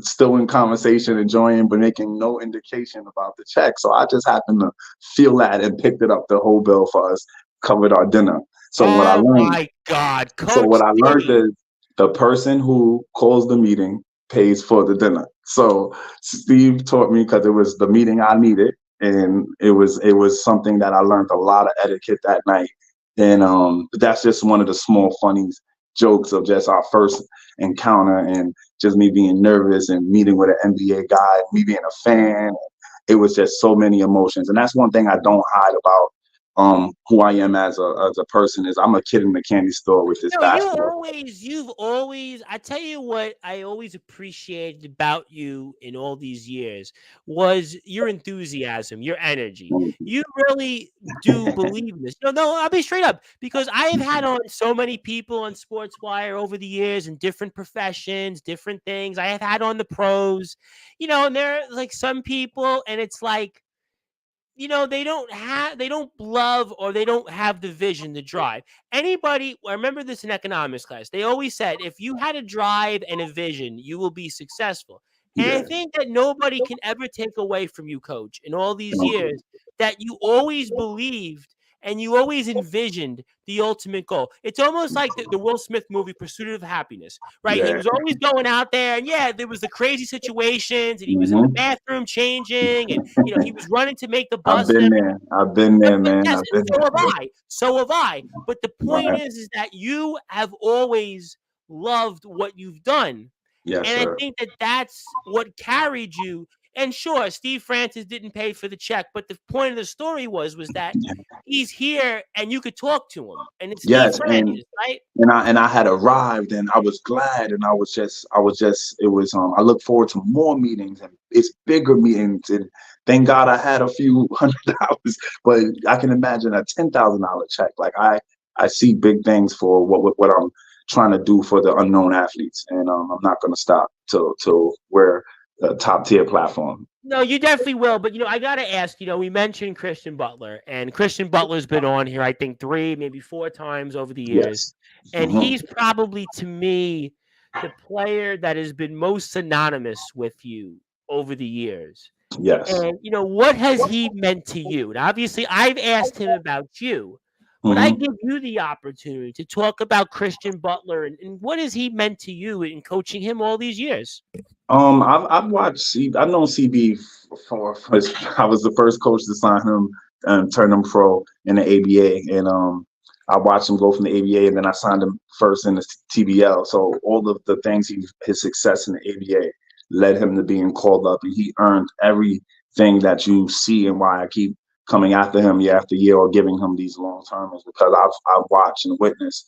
still in conversation, enjoying, but making no indication about the check. So I just happened to feel that and picked it up. The whole bill for us covered our dinner. So what I Oh learned, my God, so what Coach I learned D. is the person who calls the meeting pays for the dinner. So Steve taught me, because it was the meeting I needed, and it was something that I learned a lot of etiquette that night. And but that's just one of the small funny jokes of just our first encounter, and just me being nervous and meeting with an NBA guy, me being a fan. It was just so many emotions, and that's one thing I don't hide about who I am as a person. Is I'm a kid in the candy store with this No, basketball. you've always, I tell you what, I always appreciated about you in all these years was your enthusiasm, your energy. You really do believe in this. No, no, I'll be straight up, because I have had on so many people on Sportswire over the years in different professions, different things. I have had on the pros, and there are like some people, and it's like, they don't love, or they don't have the vision, the drive. Anybody, I remember this in economics class. They always said, if you had a drive and a vision, you will be successful. And I Yeah. think that nobody can ever take away from you, Coach, in all these years, that you always believed and you always envisioned the ultimate goal. It's almost like the Will Smith movie, Pursuit of Happiness, right? He Yeah. was always going out there, and yeah, there was the crazy situations, and he was in the Hmm. bathroom changing, and he was running to make the I've bus and been everything. there. I've been there, But man. yes, I've and been so have there. I. So have I. But the point Right. is that you have always loved what you've done. Yes, And I sir. think that that's what carried you. And sure, Steve Francis didn't pay for the check, but the point of the story was that he's here and you could talk to him. And it's Steve Yes, and Francis, right? and I had arrived, and I was glad, and I was just it was I look forward to more meetings, and it's bigger meetings, and thank God I had a few $100, but I can imagine a $10,000 check. Like I see big things for what I'm trying to do for the unknown athletes, and I'm not going to stop till we're a top tier platform. No, you definitely will. But I gotta ask. We mentioned Christian Butler, and Christian Butler's been on here, I think, 3, maybe 4 times over the years, Yes. and Hmm. he's probably, to me, the player that has been most synonymous with you over the years. Yes. And what has he meant to you? And obviously, I've asked him about you, but I Hmm. give you the opportunity to talk about Christian Butler, and what has he meant to you in coaching him all these years? I've watched. I've known CB for his, I was the first coach to sign him and turn him pro in the ABA, and I watched him go from the ABA, and then I signed him first in the TBL. So all of the things his success in the ABA led him to being called up, and he earned everything that you see, and why I keep coming after him year after year, or giving him these long termers, because I've watched and witnessed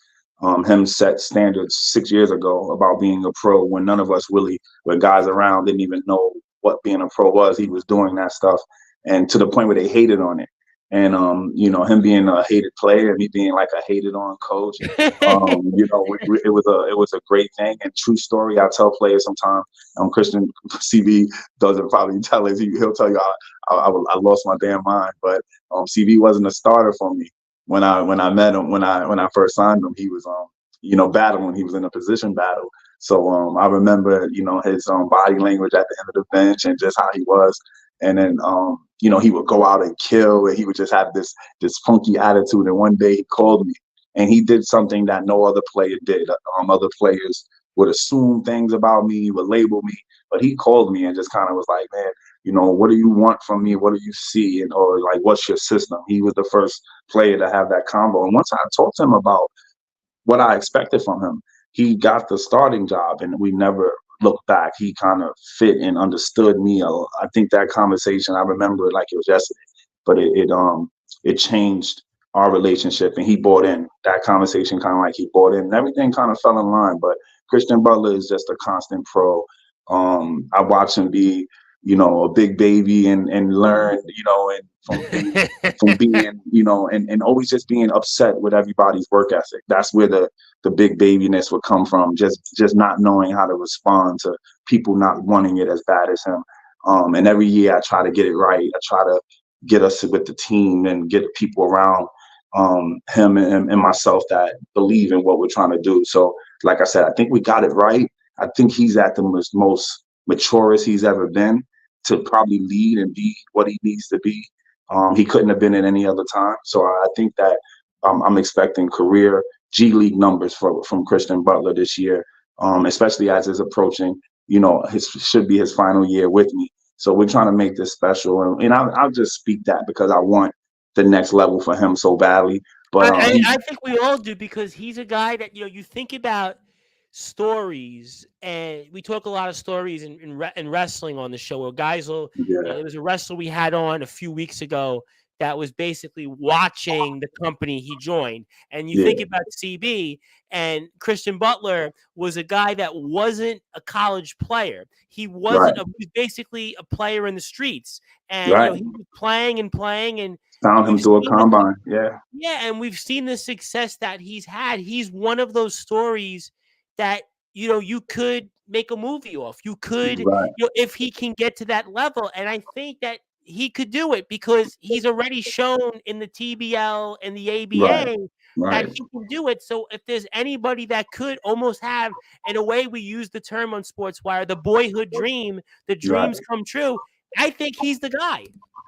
him set standards 6 years ago about being a pro, when none of us really, when guys around didn't even know what being a pro was. He was doing that stuff, and to the point where they hated on it. And him being a hated player, and me being like a hated on coach. It was a great thing, and true story. I tell players sometimes. Christian CB doesn't probably tell us. He'll tell you I lost my damn mind, but CB wasn't a starter for me when I met him, when I first signed him. He was battling. He was in a position battle. So I remember his body language at the end of the bench, and just how he was. And then, you know, he would go out and kill, and he would just have this funky attitude. And one day he called me, and he did something that no other player did. Other players would assume things about me, would label me, but he called me and just kind of was like, man, you know, what do you want from me? What do you see? And or like, what's your system? He was the first player to have that combo. And once I talked to him about what I expected from him, he got the starting job, and we never looked back. He kind of fit and understood me. I think that conversation, I remember it like it was yesterday, but it changed our relationship, and he bought in. That conversation kind of like he bought in, and everything kind of fell in line. But Christian Butler is just a constant pro. I watch him be, you know, a big baby and learn, you know, and from being, you know, and always just being upset with everybody's work ethic. That's where the big babiness would come from, just not knowing how to respond to people not wanting it as bad as him. And every year I try to get it right. I try to get us with the team and get people around him and myself that believe in what we're trying to do. So like I said, I think we got it right. I think he's at the most maturest he's ever been to probably lead and be what he needs to be. He couldn't have been at any other time. So I think that I'm expecting career G League numbers from Christian Butler this year, especially as it's approaching, you know, should be his final year with me. So we're trying to make this special. And I'll just speak that because I want the next level for him so badly. But I think we all do, because he's a guy that, you know, you think about stories, and we talk a lot of stories in wrestling on the show, where guys will, you know, there was a wrestler we had on a few weeks ago that was basically watching the company he joined. And you think about CB, and Christian Butler was a guy that wasn't a college player. He wasn't he was basically a player in the streets, and you know, he was playing and found him through a combine. And we've seen the success that he's had. He's one of those stories that, you know, you could make a movie off. You could, you know, if he can get to that level. And I think that he could do it, because he's already shown in the TBL and the ABA that he can do it. So if there's anybody that could almost have, in a way, we use the term on Sportswire, the boyhood dream, the dreams come true, I think he's the guy.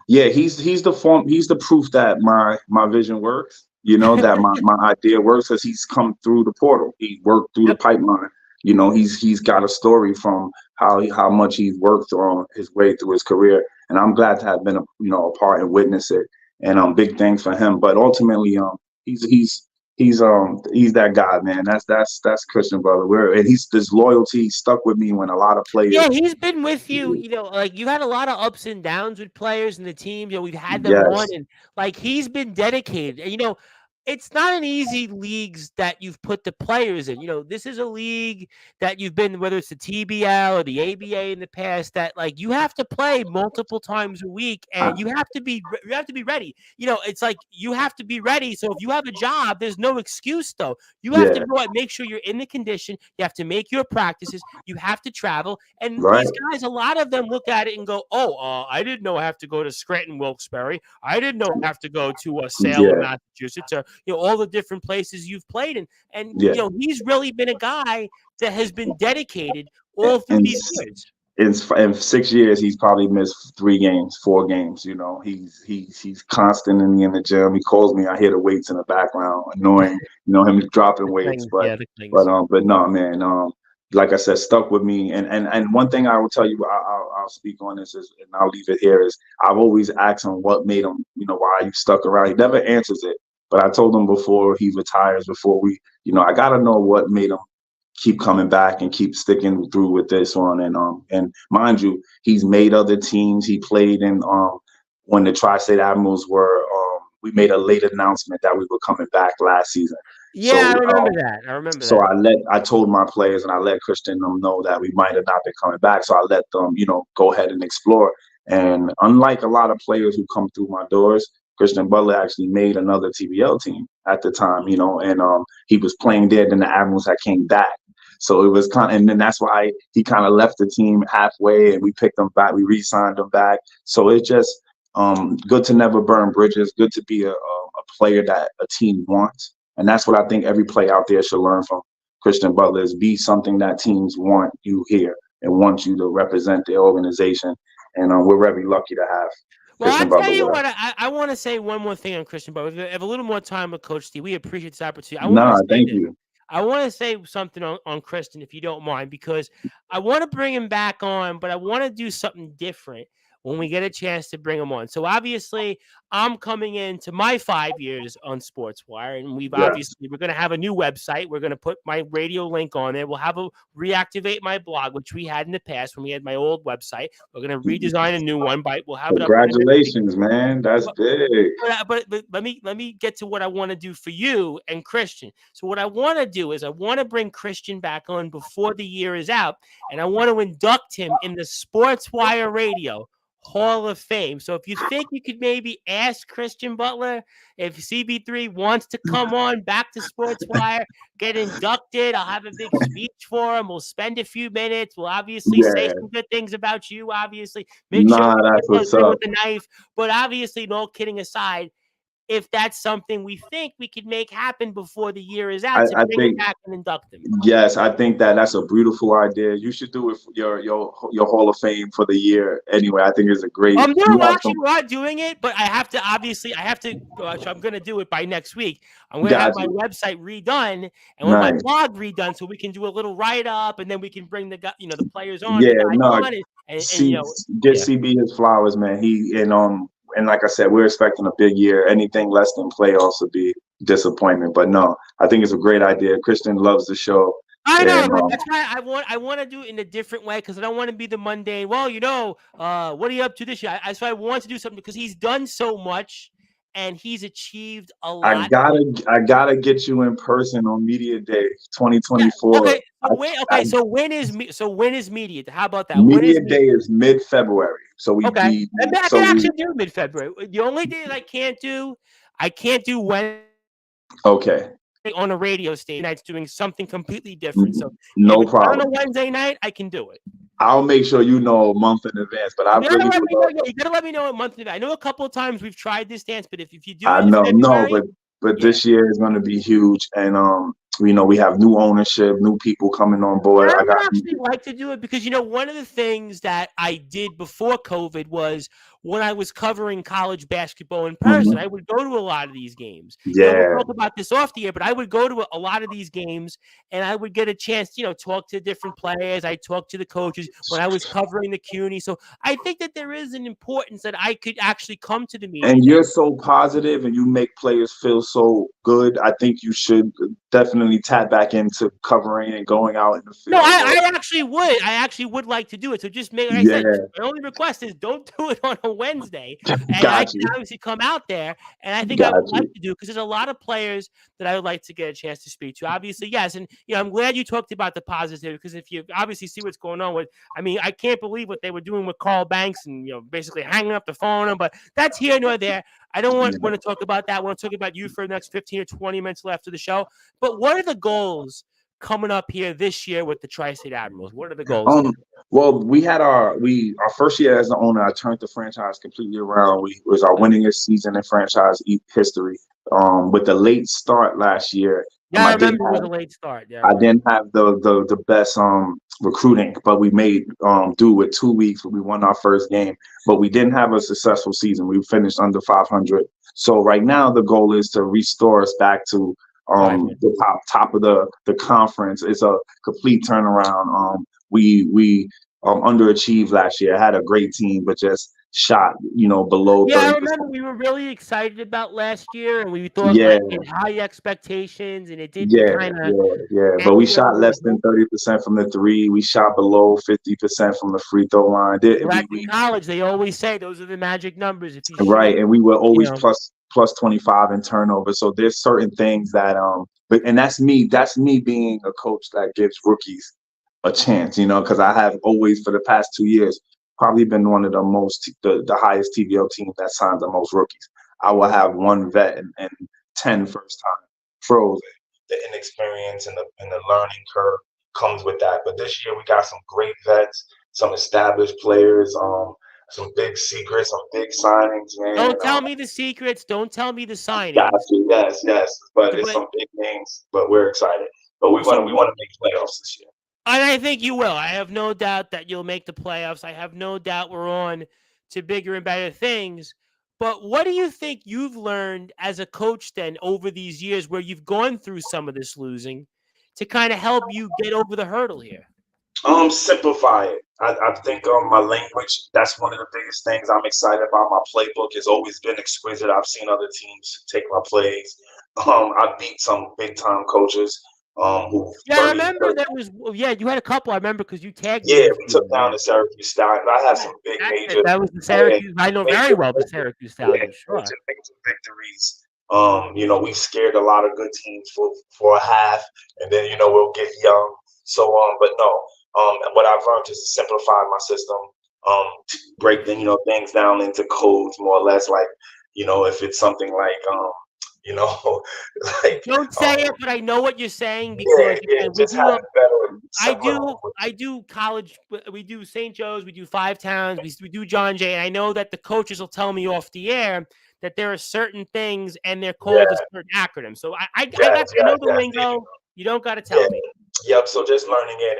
Yeah, he's the proof that my vision works. You know, that my idea works, as he's come through the portal. He worked through the pipeline. You know, he's got a story from how much he's worked on his way through his career, and I'm glad to have been a part and witness it. And big things for him. But ultimately, he's that guy, man. That's Christian Butler. And his loyalty stuck with me when a lot of players. Yeah, he's been with you. You know, like, you had a lot of ups and downs with players in the team. You know, we've had them on, and like, he's been dedicated. And, you know, it's not an easy leagues that you've put the players in. You know, this is a league that you've been, whether it's the TBL or the ABA in the past, that like you have to play multiple times a week, and you have to be ready. You know, it's like you have to be ready. So if you have a job, there's no excuse though. You have to go out, make sure you're in the condition. You have to make your practices. You have to travel. And these guys, a lot of them look at it and go, "Oh, I didn't know I have to go to Scranton, Wilkes-Barre. I didn't know I have to go to Salem, Massachusetts, or, you know, all the different places you've played in." And you know, he's really been a guy that has been dedicated all through these years. In 6 years, he's probably missed 3 games, 4 games. You know, he's constant in the gym. He calls me. I hear the weights in the background, annoying. You know, him dropping weights, but no, man. Like I said, stuck with me. And one thing I will tell you, I'll speak on this, and I'll leave it here, is I've always asked him what made him, you know, why you stuck around. He never answers it. But I told him before he retires, before we, you know, I got to know what made him keep coming back and keep sticking through with this one. And mind you, he's made other teams. He played in when the Tri-State Admirals were. We made a late announcement that we were coming back last season. Yeah, so, I remember that. So I told my players, and I let Christian know that we might have not been coming back. So I let them, you know, go ahead and explore. And unlike a lot of players who come through my doors, Christian Butler actually made another TBL team at the time, you know, and he was playing there. Then the Admirals had came back. So it was and then that's why he kind of left the team halfway, and we picked him back. We re-signed him back. So it's just good to never burn bridges. Good to be a player that a team wants. And that's what I think every player out there should learn from Christian Butler, is be something that teams want you here and want you to represent their organization. and we're very lucky to have Well, Christian I'll tell Butler you with what, us. I want to say one more thing on Christian Butler. If we have a little more time with Coach Steve, we appreciate this opportunity. I want to Nah, say thank this. you. I want to say something on Christian, if you don't mind, because I want to bring him back on, but I want to do something different when we get a chance to bring him on. So obviously, I'm coming into my 5 years on Sportswire, and Yes. we're going to have a new website. We're going to put my radio link on there. We'll have a reactivate my blog, which we had in the past when we had my old website. We're going to redesign a new one, but we'll have it up within the next week. Congratulations, man. That's big. But let me get to what I want to do for you and Christian. So what I want to do is I want to bring Christian back on before the year is out, and I want to induct him in the Sportswire Radio Hall of Fame. So if you think you could maybe ask Christian Butler if CB3 wants to come on back to Sportswire, get inducted, I'll have a big speech for him. We'll spend a few minutes. We'll obviously say Yeah. some good things about you. Obviously, make sure Nah, we that's get what's that in up. with the knife. But obviously, no kidding aside, if that's something we think we could make happen before the year is out, to I bring him think back and induct him. yes, I think that's a beautiful idea. You should do it for your Hall of Fame for the year. Anyway, I think it's a great. You We're have actually some. not doing it, but I have to. So I'm going to do it by next week. I'm going to have Got my you. website redone and with my Nice. blog redone, so we can do a little write up, and then we can bring the players on, the Yeah. guys No. on, and See, get yeah. CB his flowers, man. And like I said, we're expecting a big year. Anything less than playoffs would be disappointment. But no, I think it's a great idea. Christian loves the show, I know, and but that's why I want to do it in a different way, because I don't want to be the mundane. Well, what are you up to this year? So I want to do something because he's done so much and he's achieved a I lot. gotta get you in person on Media Day Yeah. 2024. Okay. So when is media? How about that? When is Media media? Day is mid-February, so Okay. I so can we actually do mid-February. The only days I can't do Wednesday okay. on a radio station. Night's doing something completely different. So if No it's not on a problem. Wednesday night, I can do it. I'll make sure you know a month in advance. But I You gotta really let would me know. love. Yeah, you gotta let me know a month in advance. I know a couple of times we've tried this dance, but if you do I it in know, no, February, but yeah. this year is going to be huge, and we have new ownership, new people coming on board. I I would got actually like to do it because one of the things that I did before COVID was when I was covering college basketball in person, Mhm. I would go to a lot of these games. We'll Yeah, talk about this off the air, but I would go to a lot of these games and I would get a chance to, talk to different players. I talked to the coaches when I was covering the CUNY. So I think that there is an importance that I could actually come to the media and day. you're so positive, and you make players feel so good. I think you should definitely tap back into covering and going out in the No, field. I actually would. I actually would like to do it. So just like I said, Yeah, my only request is don't do it on a Wednesday. And I got can you, obviously come out there, and I think I got would like you. to do because there's a lot of players that I would like to get a chance to speak to. Obviously, yes, and I'm glad you talked about the positive because if you obviously see what's going on with, I can't believe what they were doing with Carl Banks and basically hanging up the phone. But that's here nor there. I don't want to talk about that. I want to talk about you for the next 15 or 20 minutes left of the show. But what are the goals coming up here this year with the Tri-State Admirals? What are the goals there? Well, we had our first year as the owner. I turned the franchise completely around. We was our winningest season in franchise history. With the late start last year, Yeah, I I didn't remember it was have a late start. Yeah, I right. didn't have the best recruiting, but we made do with 2 weeks. We won our first game, but we didn't have a successful season. We finished under 500. So right now the goal is to restore us back to the top of the conference. It's a complete turnaround. We underachieved last year. Had a great team, but just shot below Yeah, I 30%. remember we were really excited about last year, and we thought Yeah, like it had high expectations, and it didn't yeah, kind of yeah. But we end where shot we were less than hoping. 30% from the three. We shot below 50% from the free throw line. Well, that's in college. They always say those are the magic numbers. If you shoot, Right, and we were always plus 25 in turnover. So there's certain things that and that's me being a coach that gives rookies a chance, because I have always for the past 2 years probably been one of the highest TVO teams that signs the most rookies. I will have one vet and 10 first time pros. The inexperience and the learning curve comes with that. But this year we got some great vets, some established players, some big secrets, some big signings, man. don't tell me the secrets. Don't tell me the Got signings. you. Yes, yes. But it's But some big names. But we're excited. But we want to so we want to make playoffs this year. And I think you will. I have no doubt that you'll make the playoffs. I have no doubt we're on to bigger and better things. But what do you think you've learned as a coach then over these years where you've gone through some of this losing to kind of help you get over the hurdle here? Simplify it. I think my language, that's one of the biggest things I'm excited about. My playbook has always been exquisite. I've seen other teams take my plays. I beat some big time coaches who Yeah, I 30, remember there was. Yeah, you had a couple. I remember because you tagged me yeah, in a we few. took down Yeah, the Syracuse Stallions. I had some big that's it. major, That was the yeah, Syracuse. I know very major, well the major, Syracuse yeah, Stallions. Sure. major victories. We've scared a lot of good teams for a half, and then we'll get young. So but no, what I've learned is to simplify my system, to break the things down into codes more or less. Like if it's something like you know, like Don't say it, but I know what you're saying yeah, because yeah, again, we just do. having better I simpler do. language. I do college. We do St. Joe's. We do Five Towns. We do John Jay. And I know that the coaches will tell me off the air that there are certain things and they're called a Yeah, certain acronym. So yes, I know yes, the yes. There you lingo. You don't got to Yeah. tell me. Yep. So just learning it,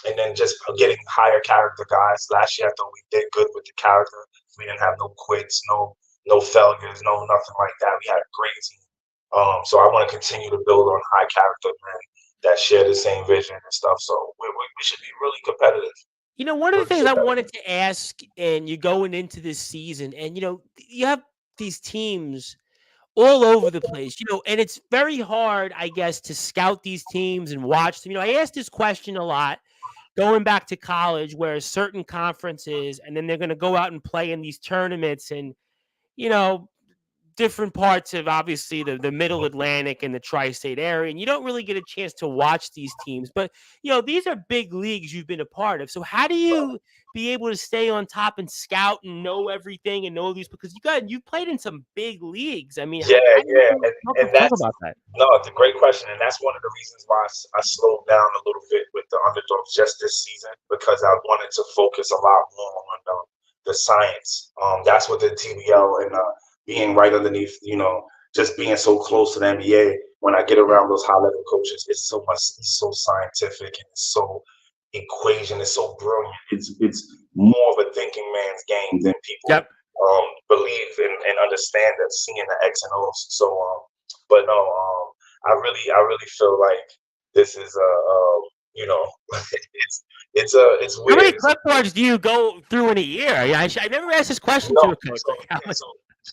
and then just getting higher character guys. Last year, I thought we did good with the character. We didn't have no quits, no failures, no nothing like that. We had a great team. So I want to continue to build on high character men that share the same vision and stuff. So we should be really competitive. One of the Really things I competitive. wanted to ask, and you're going into this season, and you have these teams all over the place, and it's very hard, I guess, to scout these teams and watch them. I asked this question a lot going back to college where certain conferences and then they're going to go out and play in these tournaments and, you know, different parts of obviously the middle Atlantic and the tri-state area, and you don't really get a chance to watch these teams. But these are big leagues you've been a part of. So how do you be able to stay on top and scout and know everything and know these because you played in some big leagues? I mean, Yeah, how do yeah, you and talk that's about that? no, it's a great question, and that's one of the reasons why I slowed down a little bit with the underdogs just this season because I wanted to focus a lot more on the science. That's what the TBL and being right underneath, just being so close to the NBA. When I get Yeah. around those high level coaches, it's so scientific and it's so equation, it's so brilliant. It's more of a thinking man's game than people Yep. believe and understand that seeing the X and O's. So, but no, I really feel like this is it's How many weird. clipboards do you go through in a year? I never asked this question No, to a coach. so Like how okay, many? so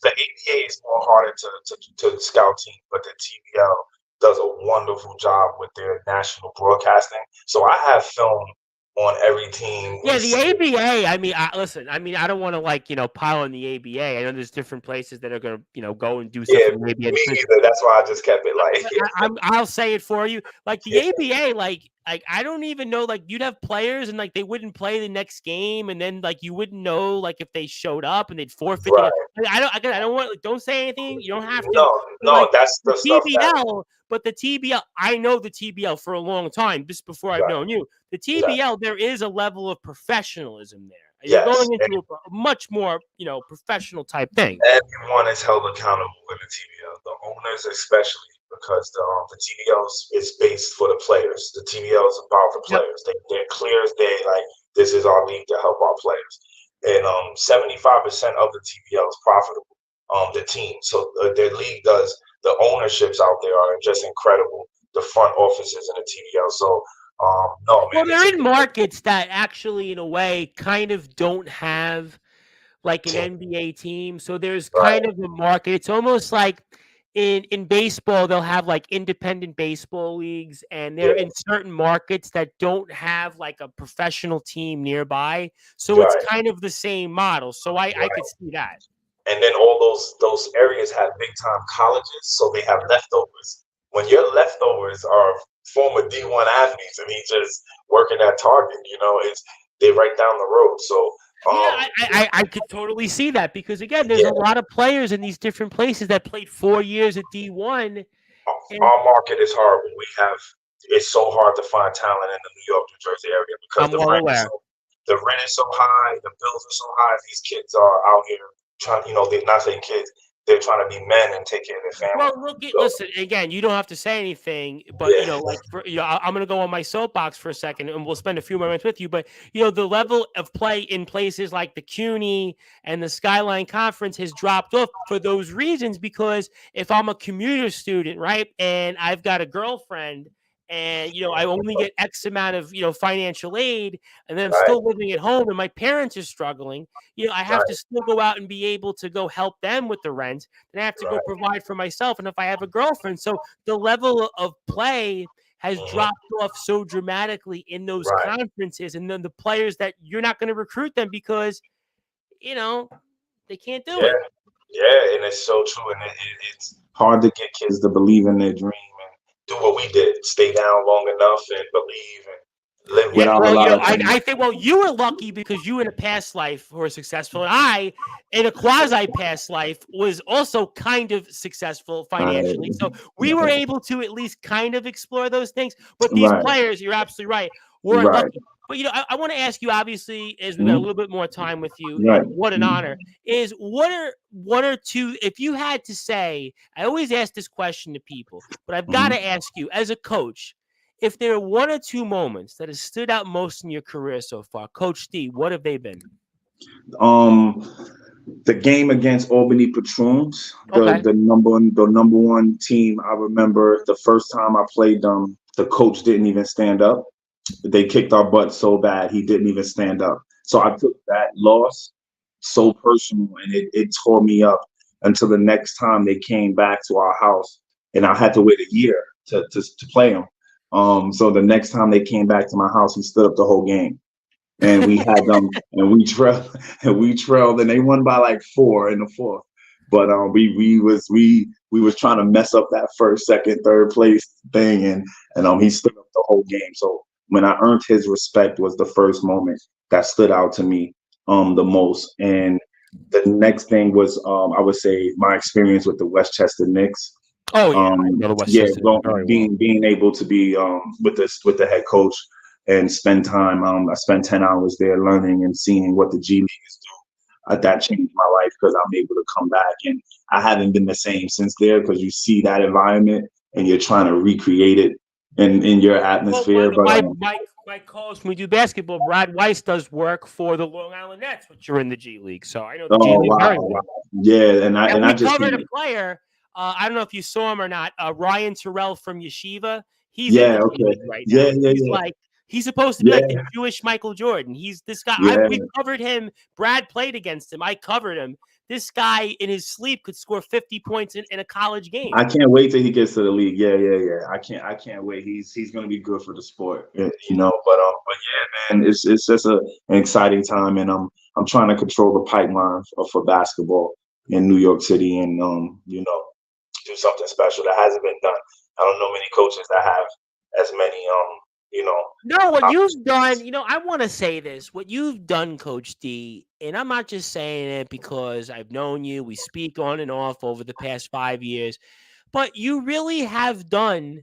the ABA is more harder to scout team, but the TBL does a wonderful job with their national broadcasting. So I have film on every team. We Yeah, the see, ABA. I mean, listen. I mean, I don't want to pile on the ABA. I know there's different places that are going to go and do stuff yeah, for the ABA. me either. That's why I just kept it I'll say it for you. Like the yeah, ABA, I don't even know. Like you'd have players and they wouldn't play the next game, and then you wouldn't know if they showed up and they'd forfeit the game. right. I don't want don't say anything. You don't have to. No, But no, that's the the stuff that TBL, but the TBL, I know the TBL for a long time, just before I've right, known you. The yeah, TBL, there is a level of professionalism there. You're yes, going and into a much more professional type thing. everyone is held accountable in the TBL. The owners, especially, because the TBL is based for the players. The TBL is about the Yep. players. They're clear as day. Like this is our league to help our players, and 75% of the TBL is profitable. The team, so their league does. The ownerships out there are just incredible. The front offices in the TBL. So no, man, Well, it's a they're in markets that actually, in a way, kind of don't have like an team, NBA team. So there's kind right? of a market. It's almost like in baseball, they'll have independent baseball leagues, and they're Yeah, in certain markets that don't have a professional team nearby. So it's right, kind of the same model. So I could right. see that. And then all those areas have big time colleges, so they have leftovers. When your leftovers are former D1 athletes and he's just working at Target, it's they're right down the road. So Yeah, um I could totally see that because again, there's a yeah, lot of players in these different places that played 4 years at D1, and our market is horrible. It's so hard to find talent in the New York, New Jersey area because I'm well aware. the rent is so high, the bills are so high. These kids are out here trying, they're not saying kids, they're trying to be men and take care of their Well, family. listen, again, you don't have to say anything, but Yeah, like I'm going to go on my soapbox for a second, and we'll spend a few moments with you. But the level of play in places like the CUNY and the Skyline Conference has dropped off for those reasons. Because if I'm a commuter student, right, and I've got a girlfriend, and I only get X amount of financial aid, and then I'm right, still living at home, and my parents are struggling, I have to right, still go out and be able to go help them with the rent. Then I have to go right. provide for myself. And if I have a girlfriend, so the level of play has Hmm. dropped off so dramatically in those Right. conferences. And then the players that you're not going to recruit them because, they can't do Yeah, it. yeah, and it's so true. And it's hard to get kids to believe in their dream and do what we did, stay down long enough and believe and live Yeah, without a well, lot of I think, well, you were lucky because you in a past life were successful. And I, in a quasi past life, was also kind of successful financially. So we were right, able to at least kind of explore those things. But these right, players, you're absolutely right, weren't right, lucky. But, I want to ask you, obviously, as we got a mhm, little bit more time with you, right, and what an mhm, honor, is what are one or two, if you had to say, I always ask this question to people, but I've got mhm. to ask you, as a coach, if there are one or two moments that has stood out most in your career so far, Coach D, what have they been? Um, the game against Albany Patroons, Okay. the number one team. I remember the first time I played them, the coach didn't even stand up. They kicked our butt so bad he didn't even stand up. So I took that loss so personal, and it tore me up until the next time they came back to our house, and I had to wait a year to play them. So the next time they came back to my house, he stood up the whole game, and we had them, and we trailed, and they won by like 4 in the fourth. But we was trying to mess up that first, second, third place thing, and he stood up the whole game. So when I earned his respect was the first moment that stood out to me the most. And the next thing was I would say my experience with the Westchester Knicks. Oh yeah, I know the Yeah, Westchester well, very well. being able to be with the head coach and spend time. I spent 10 hours there learning and seeing what the G League is doing. That changed my life because I'm able to come back, and I haven't been the same since there because you see that environment and you're trying to recreate it in your Well, atmosphere. But my co-host when we do basketball, Brad Weiss does work for the Long Island Nets, which are in the G League. So I know the G oh League very wow, well. yeah, and And I we just covered can't. a player. I don't know if you saw him or not. Ryan Terrell from Yeshiva. He's in the Yeah, G okay, League right now, yeah, and yeah, he's supposed to be yeah, like the Jewish Michael Jordan. He's this guy. yeah, We covered him. Brad played against him. I covered him. This guy in his sleep could score 50 points in a college game. I can't wait till he gets to the league. Yeah, yeah, yeah. I can't wait. He's gonna be good for the sport, you know. But yeah, man, it's just an exciting time, and I'm trying to control the pipeline for basketball in New York City, and you know, do something special that hasn't been done. I don't know many coaches that have as many you know, No, what you've done, opportunities. I want to say this. What you've done, Coach D, and I'm not just saying it because I've known you. We speak on and off over the past 5 years, but you really have done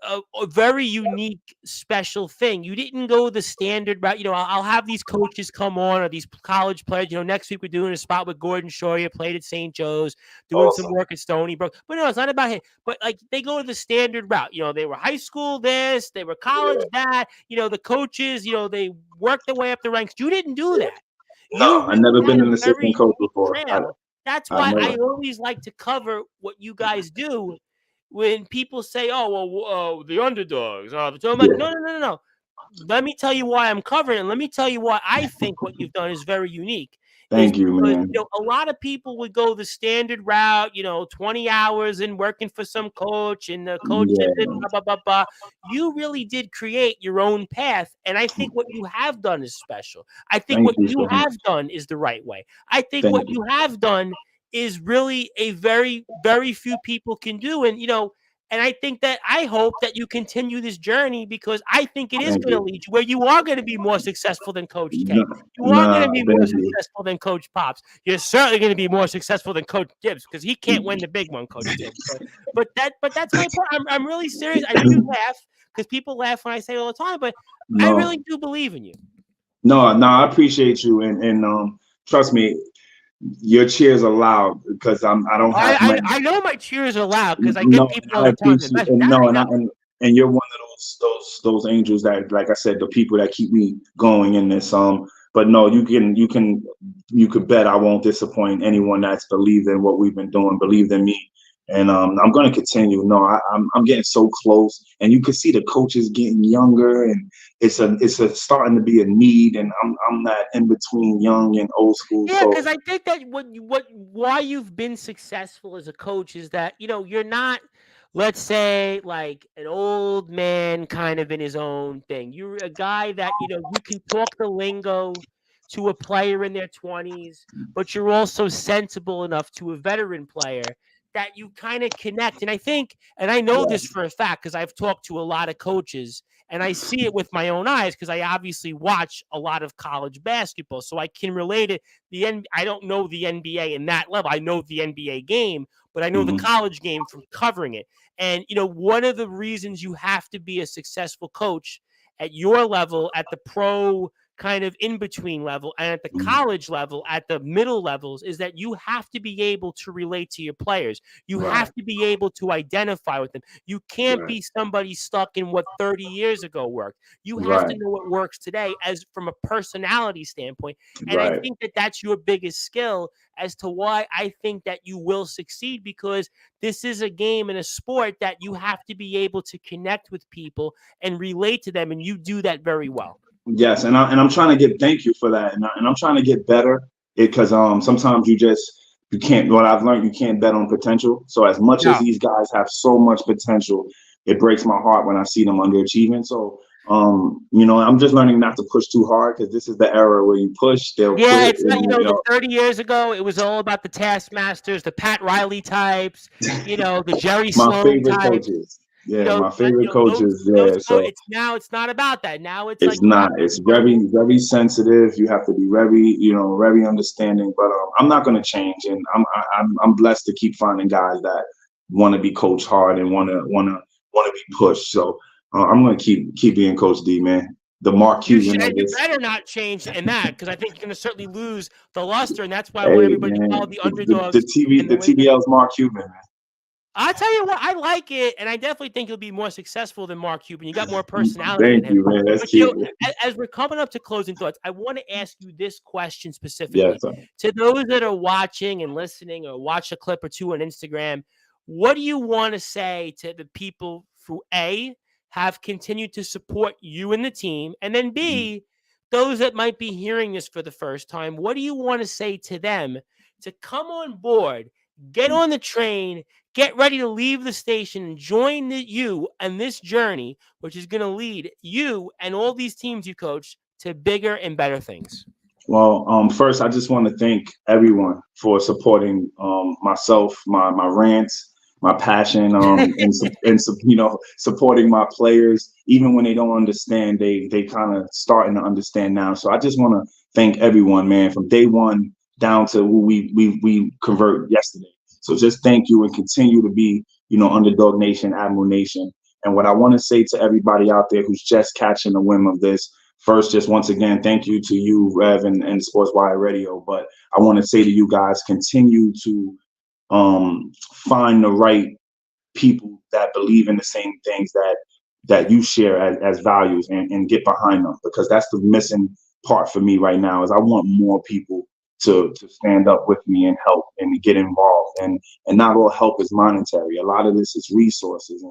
a very unique, special thing. You didn't go the standard route. I'll have these coaches come on or these college players. Next week we're doing a spot with Gordon Shawyer, played at St. Joe's, doing some Awesome. work at Stony Brook. But no, it's not about him. But like they go to the standard route. They were high school this, they were college Yeah. that. The coaches, they worked their way up the ranks. You didn't do that. You No, I really never had been a an very assistant coach unique before. trail. That's I why I never. always like to cover what you guys do when people say, "Oh, well, the underdogs," so I'm like, Yeah. "No, no, no, no, no. Let me tell you why I'm covering, and let me tell you why I think what you've done is very unique. Is Thank you, because man. a lot of people would go the standard route, 20 hours and working for some coach, and the coach said this, Yeah. blah blah blah blah. You really did create your own path, and I think what you have done is special. I think Thank what you you so much. have done is the right way. I think Thank what you. you have done is really a very, very few people can do, and I think that I hope that you continue this journey because I think it is Thank going to you. lead you where you are going to be more successful than Coach K. You are going Nah, to be more thank you. successful than Coach Pops. You're certainly going to be more successful than Coach Gibbs because he can't win the big one, Coach Gibbs. But that's my point. I'm really serious. I know you laugh because people laugh when I say it all the time, but I No, really do believe in you. no, no. I appreciate you, and trust me. Your cheers are loud because I don't have my I know my cheers are loud because I get no, and people all I the time that appreciate message. and That no, I know. and you're one of those angels that, like I said, the people that keep me going in this. But no, you could bet I won't disappoint anyone that's believed in what we've been doing, believed in me, and I'm going to continue. No, I'm getting so close, and you can see the coaches getting younger, and it's a starting to be a need, and I'm that in between young and old school. Yeah, So because I think that why you've been successful as a coach is that you're not, let's say, like an old man kind of in his own thing. You're a guy that you can talk the lingo to a player in their 20s, but you're also sensible enough to a veteran player that you kind of connect. And I think, and I know yeah, this for a fact because I've talked to a lot of coaches and I see it with my own eyes because I obviously watch a lot of college basketball, so I can relate it. I don't know the NBA in that level. I know the NBA game, but I know the hmm college game from covering it. And one of the reasons you have to be a successful coach at your level, at the pro kind of in between level, and at the college level, at the middle levels, is that you have to be able to relate to your players. You right, have to be able to identify with them. You can't right, be somebody stuck in what 30 years ago worked. You have to right, know what works today as from a personality standpoint. And I right. think that that's your biggest skill as to why I think that you will succeed, because this is a game and a sport that you have to be able to connect with people and relate to them. And you do that very well. Yes, and I'm trying to get thank you for that, and I'm trying to get better because sometimes you can't. What I've learned, you can't bet on potential. So as much as No. these guys have so much potential, it breaks my heart when I see them underachieving. So I'm just learning not to push too hard because this is the era where you push, they'll Yeah, quit, it's not, and the 30 years ago, it was all about the Taskmasters, the Pat Riley types, the Jerry my Sloan favorite types. coaches. Yeah, my favorite coaches. Those Yeah, so it's not about that. Now it's like it's you have not. to, It's very sensitive. You have to be very understanding. But I'm not going to change, and I'm blessed to keep finding guys that want to be coached hard and want to be pushed. So I'm going to keep being Coach D, man. The Mark Cuban of you this. better not change in that, because I think you're going to certainly lose the luster, and that's why I want Hey, everybody to follow man, the the underdogs TV and the the Lakers. TVL's Mark Cuban, man. I'll tell you what, I like it, and I definitely think you'll be more successful than Mark Cuban. You got more personality than Thank him. you, man. Let's But keep it. as we're coming up to closing thoughts, I want to ask you this question Yes, specifically. sir. To those that are watching and listening, or watch a clip or two on Instagram, what do you want to say to the people who have continued to support you and the team, and then B, those that might be hearing this for the first time? What do you want to say to them to come on board, get on the train, get ready to leave the station and join you and this journey, which is going to lead you and all these teams you coach to bigger and better things? Well, first, I just want to thank everyone for supporting myself, my rants, my passion, supporting my players. Even when they don't understand, they kind of starting to understand now. So I just want to thank everyone, man, from day one down to who we convert yesterday. So just thank you and continue to be, Underdog Nation, Admiral Nation. And what I want to say to everybody out there who's just catching the whim of this. First, just once again, thank you to you, Rev, and Sportswire Radio. But I want to say to you guys, continue to find the right people that believe in the same things that you share as values, and get behind them, because that's the missing part for me right now. Is I want more people to stand up with me and help and get involved, and not all help is monetary. A lot of this is resources,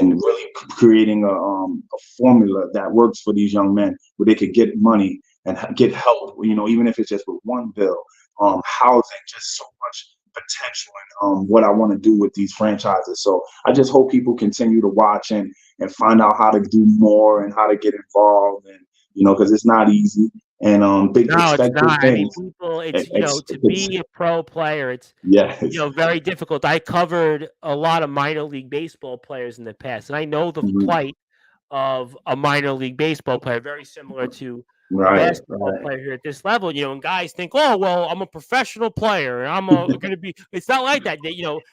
and really creating a formula that works for these young men where they could get money and get help, even if it's just with one bill, housing, just so much potential, and what I want to do with these franchises. So I just hope people continue to watch and find out how to do more and how to get involved, and because it's not easy, and big No, it's expect big not. I mean, things. people, Ex- to ex- be a pro player, it's, yes. very difficult. I covered a lot of minor league baseball players in the past, and I know the Mhm. plight of a minor league baseball player, very similar to a Right, basketball right. player here at this level, and guys think, oh, well, I'm a professional player and I'm going to be, it's not like that.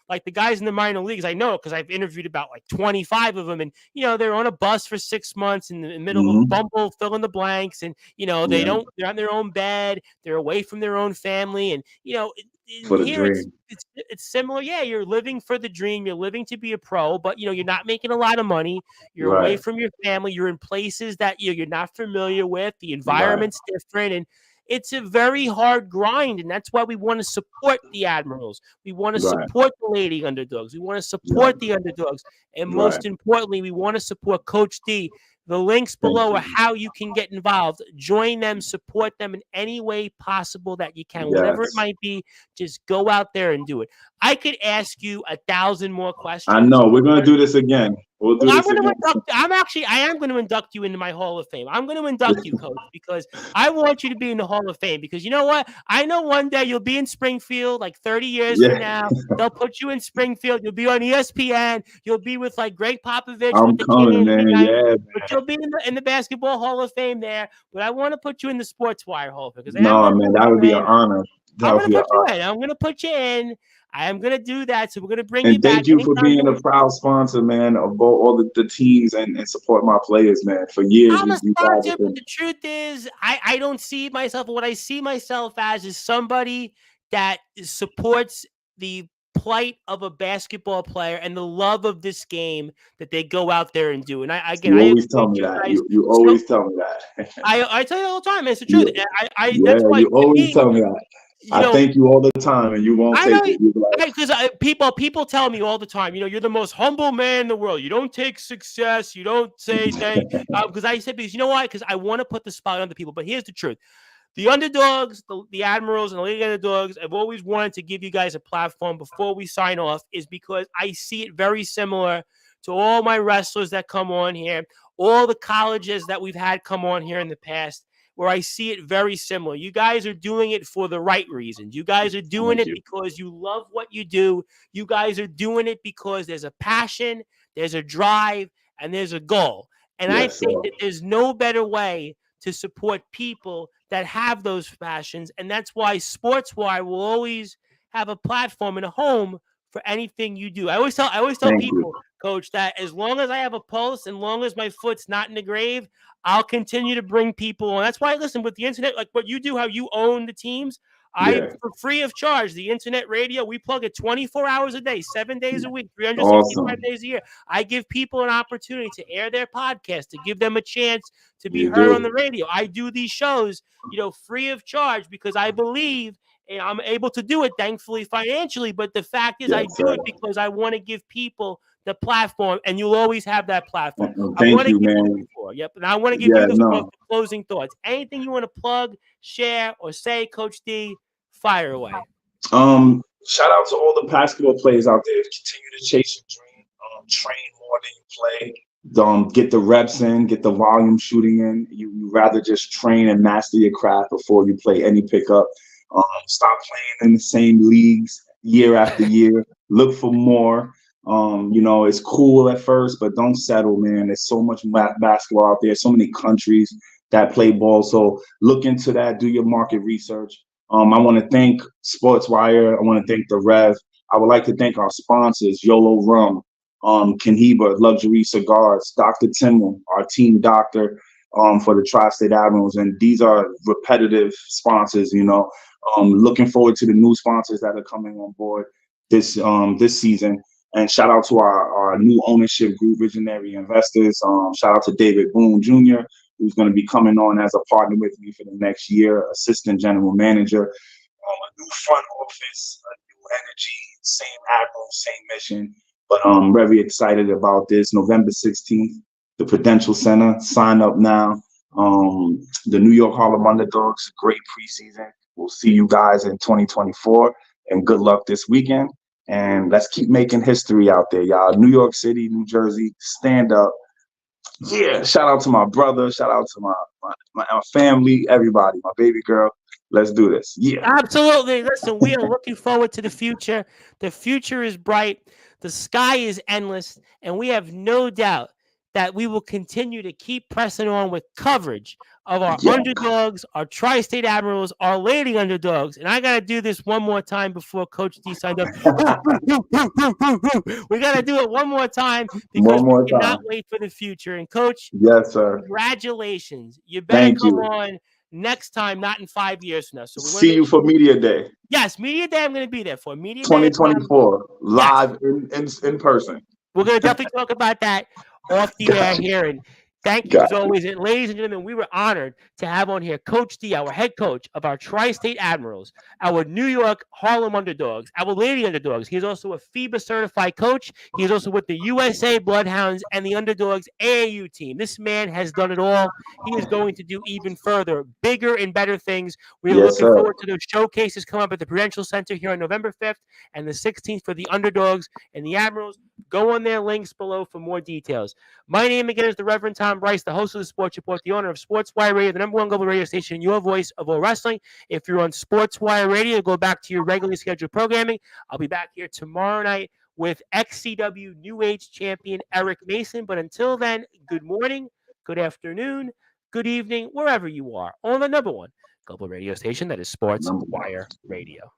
Like the guys in the minor leagues, I know because I've interviewed about like 25 of them, and, they're on a bus for 6 months in the middle of a Hmm. bumble, fill in the blanks. And, Yeah, they're on their own bed. They're away from their own family. And, in for the here dream. it's similar. Yeah, you're living for the dream. You're living to be a pro, but you're not making a lot of money. You're away Right, from your family. You're in places that you're not familiar with. The right, environment's different, and it's a very hard grind. And that's why we want to support the Admirals. We want to right, support the Lady Underdogs. We want to right, support the Underdogs, and right. most importantly, we want to support Coach D. The links Thank below are you. how you can get involved. Join them, support them in any way possible that you can, whatever it Yes. might be. Just go out there and do it. I could ask you 1,000 more I questions, know. We're gonna but do this again. We'll do well, I'm this going to again. induct. I am going to induct you into my Hall of Fame. I'm going to induct you, Coach, because I want you to be in the Hall of Fame. Because you know what? I know one day you'll be in Springfield, like 30 years from Yeah, now. They'll put you in Springfield. You'll be on ESPN. You'll be with like Greg Popovich with I'm the coming, Kings. man. Yeah, But you'll be in the Basketball Hall of Fame there. But I want to put you in the Sportswire Hall of Fame because I am no, going to man, put that would you be an in. honor. That I'm would going to be an put you honor. in. I'm going to put you in. I am going to do that. So we're going to bring you And back thank you for anytime being you a proud sponsor, man, of all the teams and support my players, man. For years, I'm a you guys sponsor, have but been. the truth is, I don't see myself. What I see myself as is somebody that supports the plight of a basketball player and the love of this game that they go out there and do. And You I always tell equate me you that. guys. You So always tell me that. I tell you all the time, it's the truth. you, I yeah, that's why you to always me, tell me that. you I know, thank you all the time, and you won't I take know it. You be like, because people tell me all the time, you're the most humble man in the world. You don't take success. You don't say thank. Because I said because you know why? Because I want to put the spot on the people. But here's the truth: the underdogs, the Admirals, and the League Underdogs. I've always wanted to give you guys a platform before we sign off, is because I see it very similar to all my wrestlers that come on here, all the colleges that we've had come on here in the past, where I see it very similar. You guys are doing it for the right reasons. You guys are doing thank it you. because you love what you do. You guys are doing it because there's a passion, there's a drive, and there's a goal. And I Yes, sir. think that there's no better way to support people that have those passions. And that's why Sportswire will always have a platform and a home for anything you do. I always tell Thank you. people, Coach, that as long as I have a pulse and long as my foot's not in the grave, I'll continue to bring people on. That's why, listen, with the internet, like what you do, how you own the teams, Yeah, for free of charge, the internet radio, we plug it 24 hours a day, 7 days a week, 365 awesome. days a year. I give people an opportunity to air their podcast, to give them a chance to be You heard on the do. radio. I do these shows, free of charge because I believe I'm able to do it, thankfully, financially. But the fact is, I Yes, do sir. it because I want to give people the platform, and you'll always have that platform. And I thank want to you, give you man. the floor. Yep. And I want to give Yeah, you the floor no. for closing thoughts. Anything you want to plug, share, or say, Coach D, fire away. Shout out to all the basketball players out there. Continue to chase your dream. Train more than you play. Get the reps in, get the volume shooting in. You rather just train and master your craft before you play any pickup. Stop playing in the same leagues year after year. Look for more. It's cool at first, but don't settle, man. There's so much basketball out there, so many countries that play ball. So look into that. Do your market research. I want to thank Sportswire. I want to thank the Rev. I would like to thank our sponsors, YOLO Rum, Kenheba Luxury Cigars, Dr. Timmel, our team doctor, for the Tri-State Admirals. And these are repetitive sponsors, looking forward to the new sponsors that are coming on board this season. And shout out to our new ownership group, Visionary Investors. Shout out to David Boone Jr., who's going to be coming on as a partner with me for the next year, assistant general manager, a new front office, a new energy, same admiral, same mission. But I'm very excited about this. November 16th, the Prudential Center. Sign up now. The New York Harlem Underdogs, great preseason. We'll see you guys in 2024, and good luck this weekend. And let's keep making history out there, y'all. New York City, New Jersey, stand up. Yeah, shout out to my brother. Shout out to my family, everybody, my baby girl. Let's do this. Yeah. Absolutely. Listen, we are looking forward to the future. The future is bright. The sky is endless. And we have no doubt that we will continue to keep pressing on with coverage of our Yeah. underdogs, our Tri-State Admirals, our Lady Underdogs. And I got to do this one more time before Coach D signed up. We got to do it one more time because One more we cannot time. wait for the future. And Coach, Yes, sir. congratulations. You better Thank come you. on next time, not in 5 years from now. So we want to See make you sure. for Media Day Yes, Media Day I'm going to be there for. Media Day is 2024, yes. live in person. We're going to definitely talk about that off the air Gotcha. here. And thank you as Gotcha. always. And ladies and gentlemen, we were honored to have on here Coach D, our head coach of our Tri-State Admirals, our New York Harlem Underdogs, our Lady Underdogs. He's also a FIBA certified coach. He's also with the USA Bloodhounds and the Underdogs AAU team. This man has done it all. He is going to do even further, bigger and better things. We are Yes, looking sir. forward to those showcases coming up at the Prudential Center here on November 5th and the 16th for the Underdogs and the Admirals. Go on their links below for more details. My name again is the Reverend Tom Bryce, the host of the Sports Report, the owner of Sportswire Radio, the #1 global radio station, your voice of all wrestling. If you're on Sportswire Radio, go back to your regularly scheduled programming. I'll be back here tomorrow night with XCW New Age champion Eric Mason. But until then, good morning, good afternoon, good evening, wherever you are, on the #1 global radio station that is Sportswire Radio.